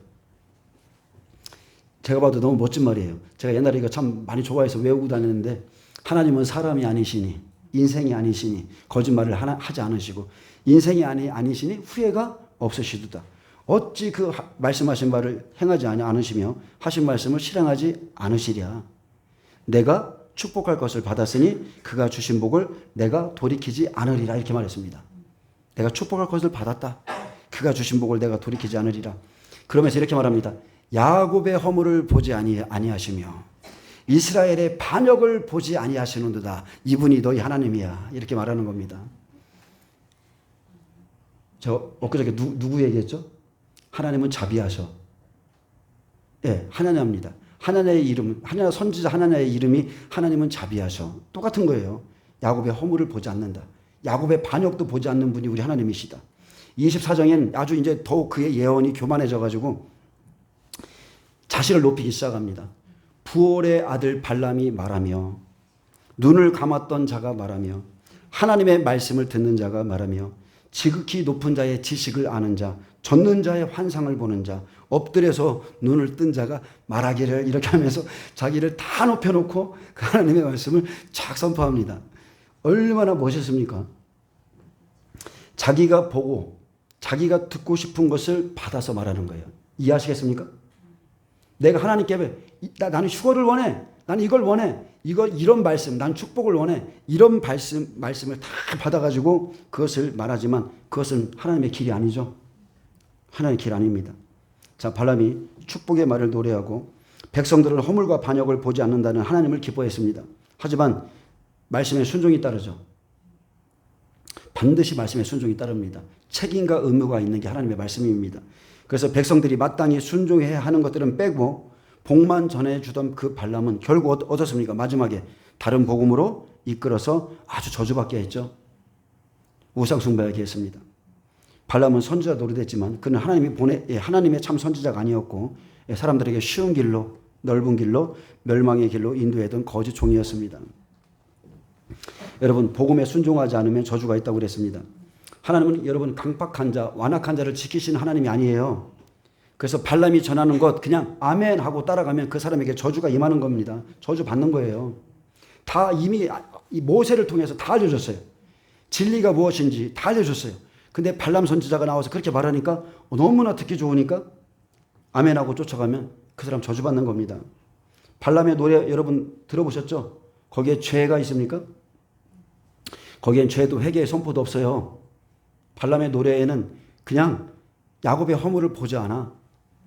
제가 봐도 너무 멋진 말이에요. 제가 옛날에 이거 참 많이 좋아해서 외우고 다녔는데 하나님은 사람이 아니시니 인생이 아니시니 거짓말을 하지 않으시고 인생이 아니시니 후회가 없으시도다. 어찌 그 말씀하신 바를 행하지 않으시며 하신 말씀을 실행하지 않으시랴. 내가 축복할 것을 받았으니 그가 주신 복을 내가 돌이키지 않으리라 이렇게 말했습니다. 내가 축복할 것을 받았다. 그가 주신 복을 내가 돌이키지 않으리라. 그러면서 이렇게 말합니다. 야곱의 허물을 보지 아니하시며 이스라엘의 반역을 보지 아니하시는도다. 이분이 너희 하나님이야. 이렇게 말하는 겁니다. 저 엊그저께 누구 얘기했죠? 하나님은 자비하셔. 하나냐입니다. 하나냐의 이름, 선지자 하나냐의 이름이 하나님은 자비하셔. 똑같은 거예요. 야곱의 허물을 보지 않는다. 야곱의 반역도 보지 않는 분이 우리 자신을 높이기 시작합니다. 부올의 아들 발람이 말하며, 눈을 감았던 자가 말하며, 하나님의 말씀을 듣는 자가 말하며, 지극히 높은 자의 지식을 아는 자, 젖는 자의 환상을 보는 자, 엎드려서 눈을 뜬 자가 말하기를, 이렇게 하면서 자기를 다 높여놓고 그 하나님의 말씀을 쫙 선포합니다. 얼마나 멋있습니까? 자기가 보고 자기가 듣고 싶은 것을 받아서 말하는 거예요. 이해하시겠습니까? 내가 하나님께 나는 휴거를 원해. 나는 이걸 원해. 이런 말씀, 난 축복을 원해. 이런 말씀을 다 받아가지고 그것을 말하지만 그것은 하나님의 길이 아니죠. 하나님의 길 아닙니다. 자, 발람이 축복의 말을 노래하고 백성들은 허물과 반역을 보지 않는다는 하나님을 기뻐했습니다. 하지만 말씀에 순종이 따르죠. 반드시 말씀에 순종이 따릅니다. 책임과 의무가 있는 게 하나님의 말씀입니다. 그래서 백성들이 마땅히 순종해야 하는 것들은 빼고 복만 전해주던 그 발람은 결국 어떻습니까? 마지막에 다른 복음으로 이끌어서 아주 저주받게 했죠. 우상 숭배하게 했습니다. 발람은 선지자 노릇했지만 그는 하나님의 참 선지자가 아니었고 사람들에게 쉬운 길로, 넓은 길로, 멸망의 길로 인도하던 거짓 종이었습니다. 여러분, 복음에 순종하지 않으면 저주가 있다고 그랬습니다. 하나님은 여러분 강팍한 자, 완악한 자를 지키시는 하나님이 아니에요. 그래서 발람이 전하는 것 그냥 아멘 하고 따라가면 그 사람에게 저주가 임하는 겁니다. 저주 받는 거예요. 다 이미 모세를 통해서 다 알려줬어요. 진리가 무엇인지 다 알려줬어요. 근데 발람 선지자가 나와서 그렇게 말하니까 너무나 듣기 좋으니까 아멘 하고 쫓아가면 그 사람 저주받는 겁니다. 발람의 노래 여러분 들어보셨죠? 거기에 죄가 있습니까? 거기엔 죄도 회개의 선포도 없어요. 발람의 노래에는 그냥 야곱의 허물을 보지 않아.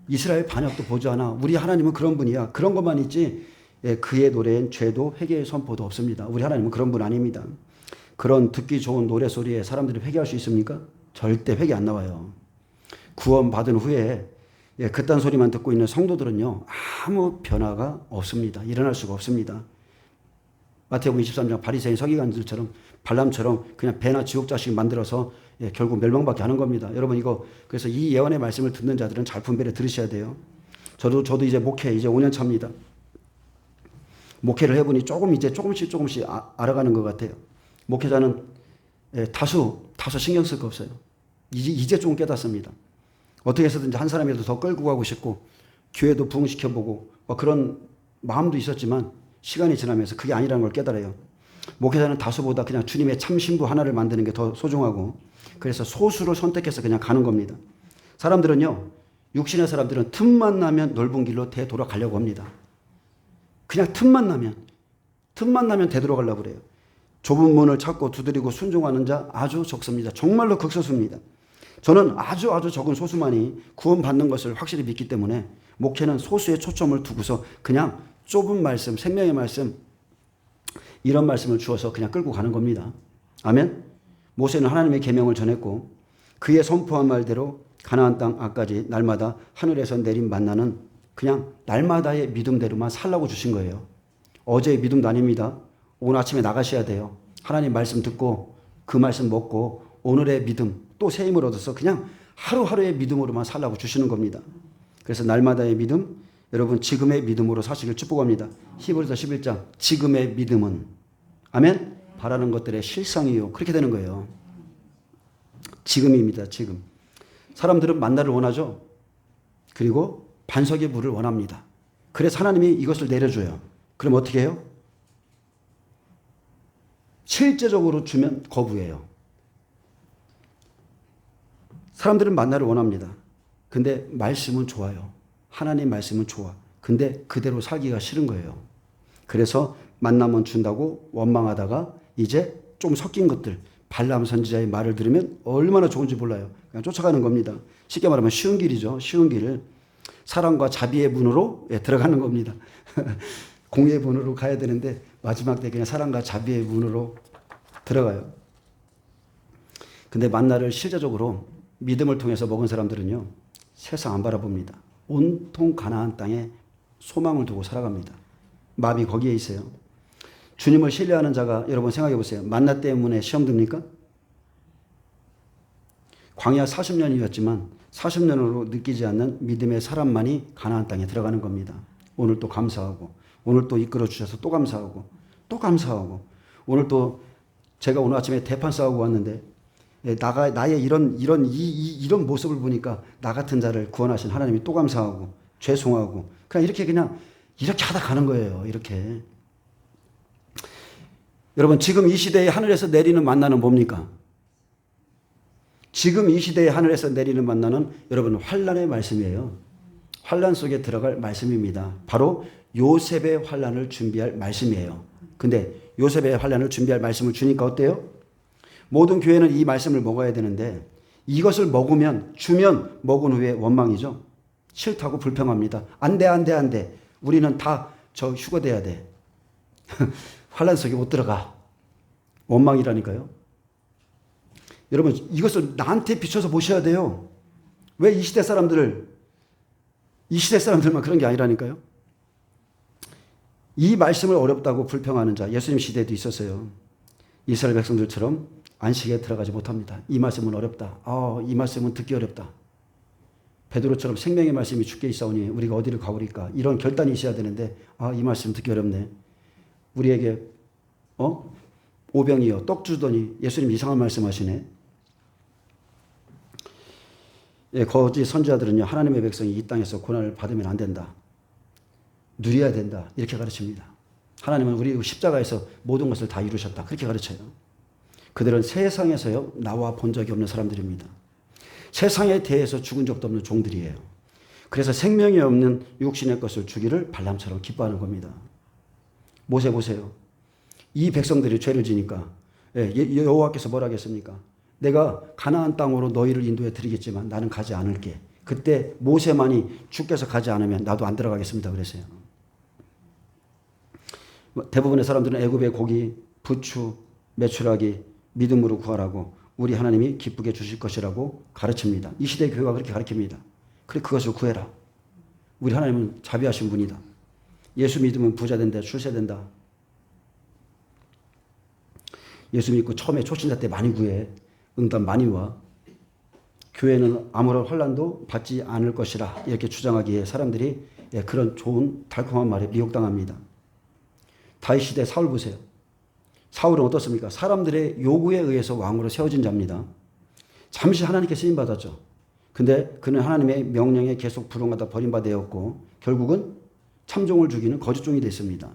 이스라엘 반역도 보지 않아. 우리 하나님은 그런 분이야. 그런 것만 있지 그의 노래엔 죄도 회개의 선포도 없습니다. 우리 하나님은 그런 분 아닙니다. 그런 듣기 좋은 노래소리에 사람들이 회개할 수 있습니까? 절대 회개 안 나와요. 구원 받은 후에 그딴 소리만 듣고 있는 성도들은요 아무 변화가 없습니다. 일어날 수가 없습니다. 마태복음 23장 바리새인 서기관들처럼 발람처럼 그냥 배나 지옥 자식 만들어서 결국 멸망받게 하는 겁니다. 여러분 그래서 이 예언의 말씀을 듣는 자들은 잘 분별해 들으셔야 돼요. 저도 이제 목회 이제 5년 차입니다. 목회를 해보니 조금씩 알아가는 것 같아요. 목회자는 다소 신경 쓸 거 없어요. 이제 좀 깨닫습니다. 어떻게 해서든지 한 사람이라도 더 끌고 가고 싶고 교회도 부흥시켜보고 그런 마음도 있었지만 시간이 지나면서 그게 아니라는 걸 깨달아요. 목회자는 다수보다 그냥 주님의 참 신부 하나를 만드는 게 더 소중하고 그래서 소수를 선택해서 그냥 가는 겁니다. 사람들은요, 육신의 사람들은 틈만 나면 넓은 길로 되돌아가려고 합니다. 그냥 틈만 나면 되돌아가려고 그래요. 좁은 문을 찾고 두드리고 순종하는 자 아주 적습니다. 정말로 극소수입니다. 저는 아주 적은 소수만이 구원받는 것을 확실히 믿기 때문에 목회는 소수에 초점을 두고서 그냥 좁은 말씀, 생명의 말씀, 이런 말씀을 주어서 그냥 끌고 가는 겁니다. 아멘? 모세는 하나님의 계명을 전했고 그의 선포한 말대로 가나안 땅 앞까지 날마다 하늘에서 내린 만나는 그냥 날마다의 믿음대로만 살라고 주신 거예요. 어제의 믿음도 아닙니다. 오늘 아침에 나가셔야 돼요. 하나님 말씀 듣고 그 말씀 먹고 오늘의 믿음 또 새 힘을 얻어서 그냥 하루하루의 믿음으로만 살라고 주시는 겁니다. 그래서 날마다의 믿음, 여러분 지금의 믿음으로 사시길 축복합니다. 히브리서 11장 지금의 믿음은 아멘? 바라는 것들의 실상이요. 그렇게 되는 거예요. 지금입니다. 지금. 사람들은 만나를 원하죠. 그리고 반석의 물을 원합니다. 그래서 하나님이 이것을 내려줘요. 그럼 어떻게 해요? 실제적으로 주면 거부해요. 사람들은 만나를 원합니다. 근데 말씀은 좋아요. 하나님 말씀은 좋아. 근데 그대로 살기가 싫은 거예요. 그래서 만나면 준다고 원망하다가 이제 좀 섞인 것들, 발람 선지자의 말을 들으면 얼마나 좋은지 몰라요. 그냥 쫓아가는 겁니다. 쉽게 말하면 쉬운 길이죠. 쉬운 길을. 사랑과 자비의 문으로 들어가는 겁니다. 공의의 문으로 가야 되는데 마지막 때 그냥 사랑과 자비의 문으로 들어가요. 근데 만나를 실제적으로 믿음을 통해서 먹은 사람들은요, 세상 안 바라봅니다. 온통 가나안 땅에 소망을 두고 살아갑니다. 마음이 거기에 있어요. 주님을 신뢰하는 자가 여러분 생각해 보세요. 만나 때문에 시험 듭니까? 광야 40년이었지만 40년으로 느끼지 않는 믿음의 사람만이 가나안 땅에 들어가는 겁니다. 오늘 또 감사하고, 오늘 또 이끌어 주셔서 또 감사하고, 또 감사하고, 오늘 또 제가 오늘 아침에 대판 싸우고 왔는데 나의 이런 모습을 보니까 나 같은 자를 구원하신 하나님이 또 감사하고 죄송하고 그냥 이렇게 하다 가는 거예요. 이렇게. 여러분, 지금 이 시대에 하늘에서 내리는 만나는 뭡니까? 지금 이 시대에 하늘에서 내리는 만나는 여러분 환난의 말씀이에요. 환난 속에 들어갈 말씀입니다. 바로 요셉의 환난을 준비할 말씀이에요. 근데 요셉의 환난을 준비할 말씀을 주니까 어때요? 모든 교회는 이 말씀을 먹어야 되는데 이것을 주면 먹은 후에 원망이죠. 싫다고 불평합니다. 안 돼. 우리는 다 저 휴거돼야 돼. 환난 속에 못 들어가. 원망이라니까요. 여러분, 이것을 나한테 비춰서 보셔야 돼요. 왜 이 시대 사람들만 그런 게 아니라니까요. 이 말씀을 어렵다고 불평하는 자, 예수님 시대에도 있었어요. 이스라엘 백성들처럼 안식에 들어가지 못합니다. 이 말씀은 어렵다. 이 말씀은 듣기 어렵다. 베드로처럼 생명의 말씀이 주께 있사오니 우리가 어디를 가오리까. 이런 결단이 있어야 되는데 이 말씀 듣기 어렵네. 우리에게 오병이어 떡 주더니 예수님 이상한 말씀하시네. 거짓 선지자들은요, 하나님의 백성이 이 땅에서 고난을 받으면 안 된다. 누려야 된다. 이렇게 가르칩니다. 하나님은 우리 십자가에서 모든 것을 다 이루셨다. 그렇게 가르쳐요. 그들은 세상에서요, 나와 본 적이 없는 사람들입니다. 세상에 대해서 죽은 적도 없는 종들이에요. 그래서 생명이 없는 육신의 것을 주기를 발람처럼 기뻐하는 겁니다. 모세 보세요. 이 백성들이 죄를 지니까 여호와께서 뭐라 하겠습니까? 내가 가나안 땅으로 너희를 인도해 드리겠지만 나는 가지 않을게. 그때 모세만이 주께서 가지 않으면 나도 안 들어가겠습니다. 그랬어요. 대부분의 사람들은 애굽의 고기, 부추, 메추라기 믿음으로 구하라고 우리 하나님이 기쁘게 주실 것이라고 가르칩니다. 이 시대의 교회가 그렇게 가르칩니다. 그래, 그것을 구해라. 우리 하나님은 자비하신 분이다. 예수 믿으면 부자 된다, 출세 된다. 예수 믿고 처음에 초신자 때 많이 구해. 응답 많이 와. 교회는 아무런 환난도 받지 않을 것이라 이렇게 주장하기에 사람들이 그런 좋은 달콤한 말에 미혹당합니다. 다윗 시대 사울 보세요. 사울은 어떻습니까? 사람들의 요구에 의해서 왕으로 세워진 자입니다. 잠시 하나님께 쓰임받았죠. 근데 그는 하나님의 명령에 계속 불응하다 버림받았고 결국은 참종을 죽이는 거짓종이 됐습니다.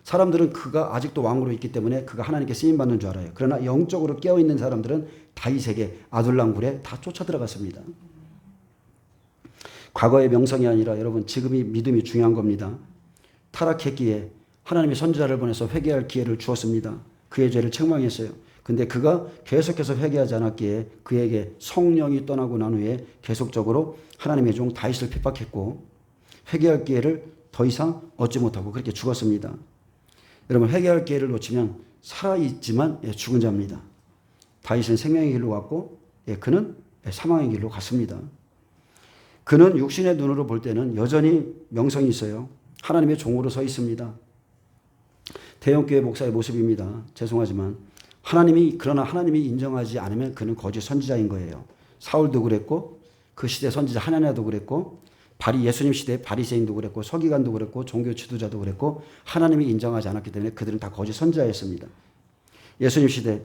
사람들은 그가 아직도 왕으로 있기 때문에 그가 하나님께 쓰임받는 줄 알아요. 그러나 영적으로 깨어있는 사람들은 다윗에게 아둘람 굴에 다 쫓아 들어갔습니다. 과거의 명성이 아니라 여러분 지금이 믿음이 중요한 겁니다. 타락했기에 하나님의 선지자를 보내서 회개할 기회를 주었습니다. 그의 죄를 책망했어요. 근데 그가 계속해서 회개하지 않았기에 그에게 성령이 떠나고 난 후에 계속적으로 하나님의 종 다윗을 핍박했고 회개할 기회를 더 이상 얻지 못하고 그렇게 죽었습니다. 여러분 회개할 기회를 놓치면 살아있지만 죽은 자입니다. 다윗은 생명의 길로 갔고 그는 사망의 길로 갔습니다. 그는 육신의 눈으로 볼 때는 여전히 명성이 있어요. 하나님의 종으로 서 있습니다. 대형교회 목사의 모습입니다. 죄송하지만 그러나 하나님이 인정하지 않으면 그는 거짓 선지자인 거예요. 사울도 그랬고 그 시대 선지자 하나냐도 그랬고 예수님 시대 바리새인도 그랬고 서기관도 그랬고 종교 지도자도 그랬고 하나님이 인정하지 않았기 때문에 그들은 다 거짓 선지자였습니다. 예수님 시대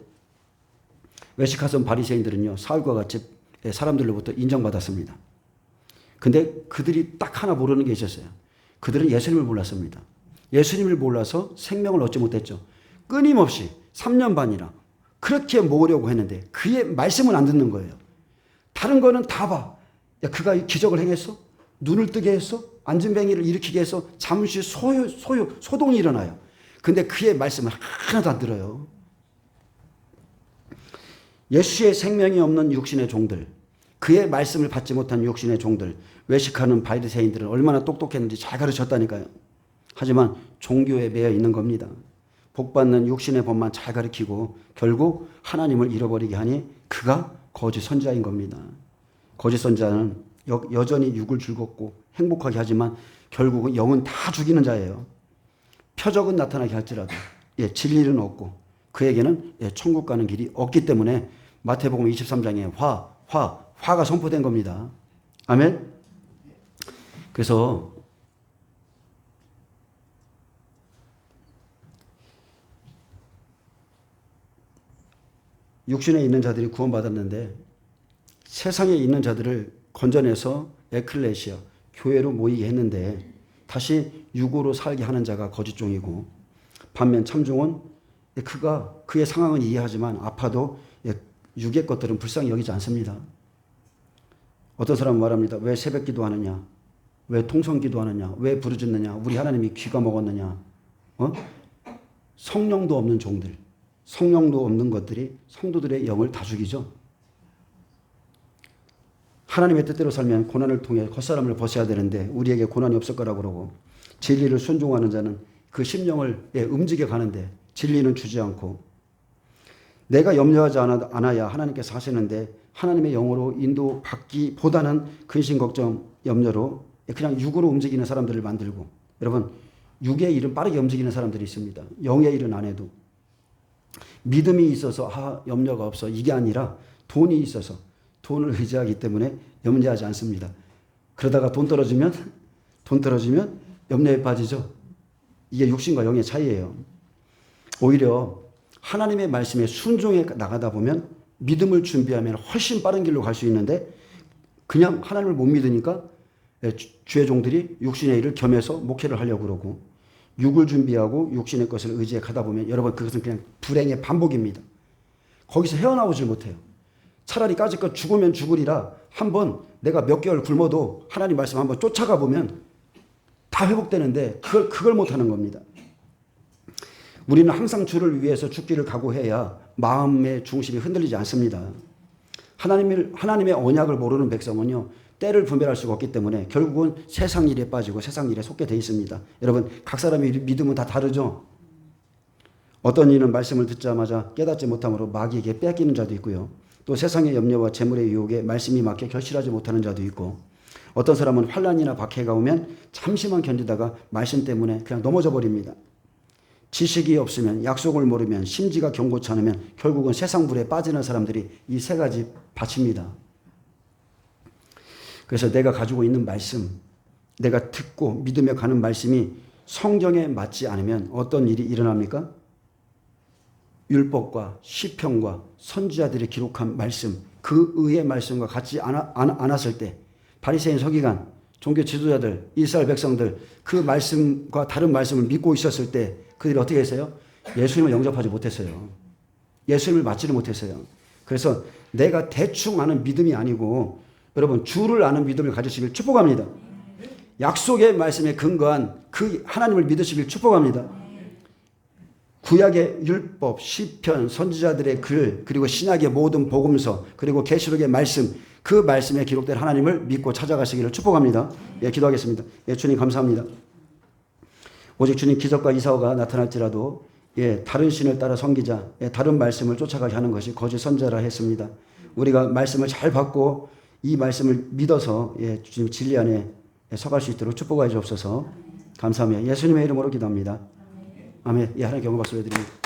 외식하던 바리새인들은요 사울과 같이 사람들로부터 인정받았습니다. 근데 그들이 딱 하나 모르는 게 있었어요. 그들은 예수님을 몰랐습니다. 예수님을 몰라서 생명을 얻지 못했죠. 끊임없이 3년 반이나 그렇게 모으려고 했는데 그의 말씀은 안 듣는 거예요. 다른 거는 다 봐. 야, 그가 기적을 행했어? 눈을 뜨게 했어? 안진뱅이를 일으키게 해서 잠시 소동이 일어나요. 근데 그의 말씀을 하나도 안 들어요. 예수의 생명이 없는 육신의 종들, 그의 말씀을 받지 못한 육신의 종들, 외식하는 바리새인들은 얼마나 똑똑했는지 잘 가르쳤다니까요. 하지만 종교에 매여 있는 겁니다. 복받는 육신의 법만 잘 가르치고 결국 하나님을 잃어버리게 하니 그가 거짓 선지자인 겁니다. 거짓 선지자는 여전히 육을 즐겁고 행복하게 하지만 결국은 영은 다 죽이는 자예요. 표적은 나타나게 할지라도 진리는 없고 그에게는 천국 가는 길이 없기 때문에 마태복음 23장에 화가 선포된 겁니다. 아멘. 그래서 육신에 있는 자들이 구원받았는데 세상에 있는 자들을 건져내서 에클레시아, 교회로 모이게 했는데 다시 육으로 살게 하는 자가 거짓종이고, 반면 참종은 그의 상황은 이해하지만 아파도 육의 것들은 불쌍히 여기지 않습니다. 어떤 사람은 말합니다. 왜 새벽 기도하느냐? 왜 통성 기도하느냐? 왜 부르짖느냐? 우리 하나님이 귀가 먹었느냐? 성령도 없는 종들, 성령도 없는 것들이 성도들의 영을 다 죽이죠. 하나님의 뜻대로 살면 고난을 통해 겉사람을 벗어야 되는데 우리에게 고난이 없을 거라고 그러고, 진리를 순종하는 자는 그 심령을 움직여 가는데 진리는 주지 않고, 내가 염려하지 않아야 하나님께서 하시는데 하나님의 영으로 인도받기보다는 근심 걱정 염려로 그냥 육으로 움직이는 사람들을 만들고, 여러분 육의 일은 빠르게 움직이는 사람들이 있습니다. 영의 일은 안 해도. 믿음이 있어서 염려가 없어, 이게 아니라 돈이 있어서 돈을 의지하기 때문에 염려하지 않습니다. 그러다가 돈 떨어지면 염려에 빠지죠. 이게 육신과 영의 차이예요. 오히려 하나님의 말씀에 순종해 나가다 보면 믿음을 준비하면 훨씬 빠른 길로 갈 수 있는데, 그냥 하나님을 못 믿으니까 주의 종들이 육신의 일을 겸해서 목회를 하려고 그러고, 육을 준비하고 육신의 것을 의지해 가다 보면 여러분 그것은 그냥 불행의 반복입니다. 거기서 헤어나오질 못해요. 차라리 까짓것 죽으면 죽으리라, 한번 내가 몇 개월 굶어도 하나님 말씀 한번 쫓아가 보면 다 회복되는데 그걸 못하는 겁니다. 우리는 항상 주를 위해서 죽기를 각오해야 마음의 중심이 흔들리지 않습니다. 하나님의 언약을 모르는 백성은요, 때를 분별할 수가 없기 때문에 결국은 세상 일에 빠지고 세상 일에 속게 돼 있습니다. 여러분 각 사람의 믿음은 다 다르죠. 어떤 이는 말씀을 듣자마자 깨닫지 못함으로 마귀에게 뺏기는 자도 있고요. 또 세상의 염려와 재물의 유혹에 말씀이 맞게 결실하지 못하는 자도 있고, 어떤 사람은 환난이나 박해가 오면 잠시만 견디다가 말씀 때문에 그냥 넘어져 버립니다. 지식이 없으면, 약속을 모르면, 심지가 견고치 않으면 결국은 세상 불에 빠지는 사람들이 이 세 가지 밭입니다. 그래서 내가 가지고 있는 말씀, 내가 듣고 믿으며 가는 말씀이 성경에 맞지 않으면 어떤 일이 일어납니까? 율법과 시편과 선지자들이 기록한 말씀, 그 의의 말씀과 같지 않았을 때 바리새인 서기관, 종교 지도자들, 이스라엘 백성들 그 말씀과 다른 말씀을 믿고 있었을 때 그들이 어떻게 했어요? 예수님을 영접하지 못했어요. 예수님을 맞지를 못했어요. 그래서 내가 대충 아는 믿음이 아니고 여러분 주를 아는 믿음을 가지시길 축복합니다. 약속의 말씀에 근거한 그 하나님을 믿으시길 축복합니다. 구약의 율법, 시편, 선지자들의 글, 그리고 신약의 모든 복음서, 그리고 계시록의 말씀, 그 말씀에 기록된 하나님을 믿고 찾아가시기를 축복합니다. 예, 기도하겠습니다. 예, 주님 감사합니다. 오직 주님 기적과 이사오가 나타날지라도 다른 신을 따라 섬기자, 다른 말씀을 쫓아가게 하는 것이 거짓 선지자라 했습니다. 우리가 말씀을 잘 받고 이 말씀을 믿어서 주님 진리 안에 서갈 수 있도록 축복하여 주옵소서. 감사하며 예수님의 이름으로 기도합니다. 아멘. 하나님께 영광 박수 드립니다.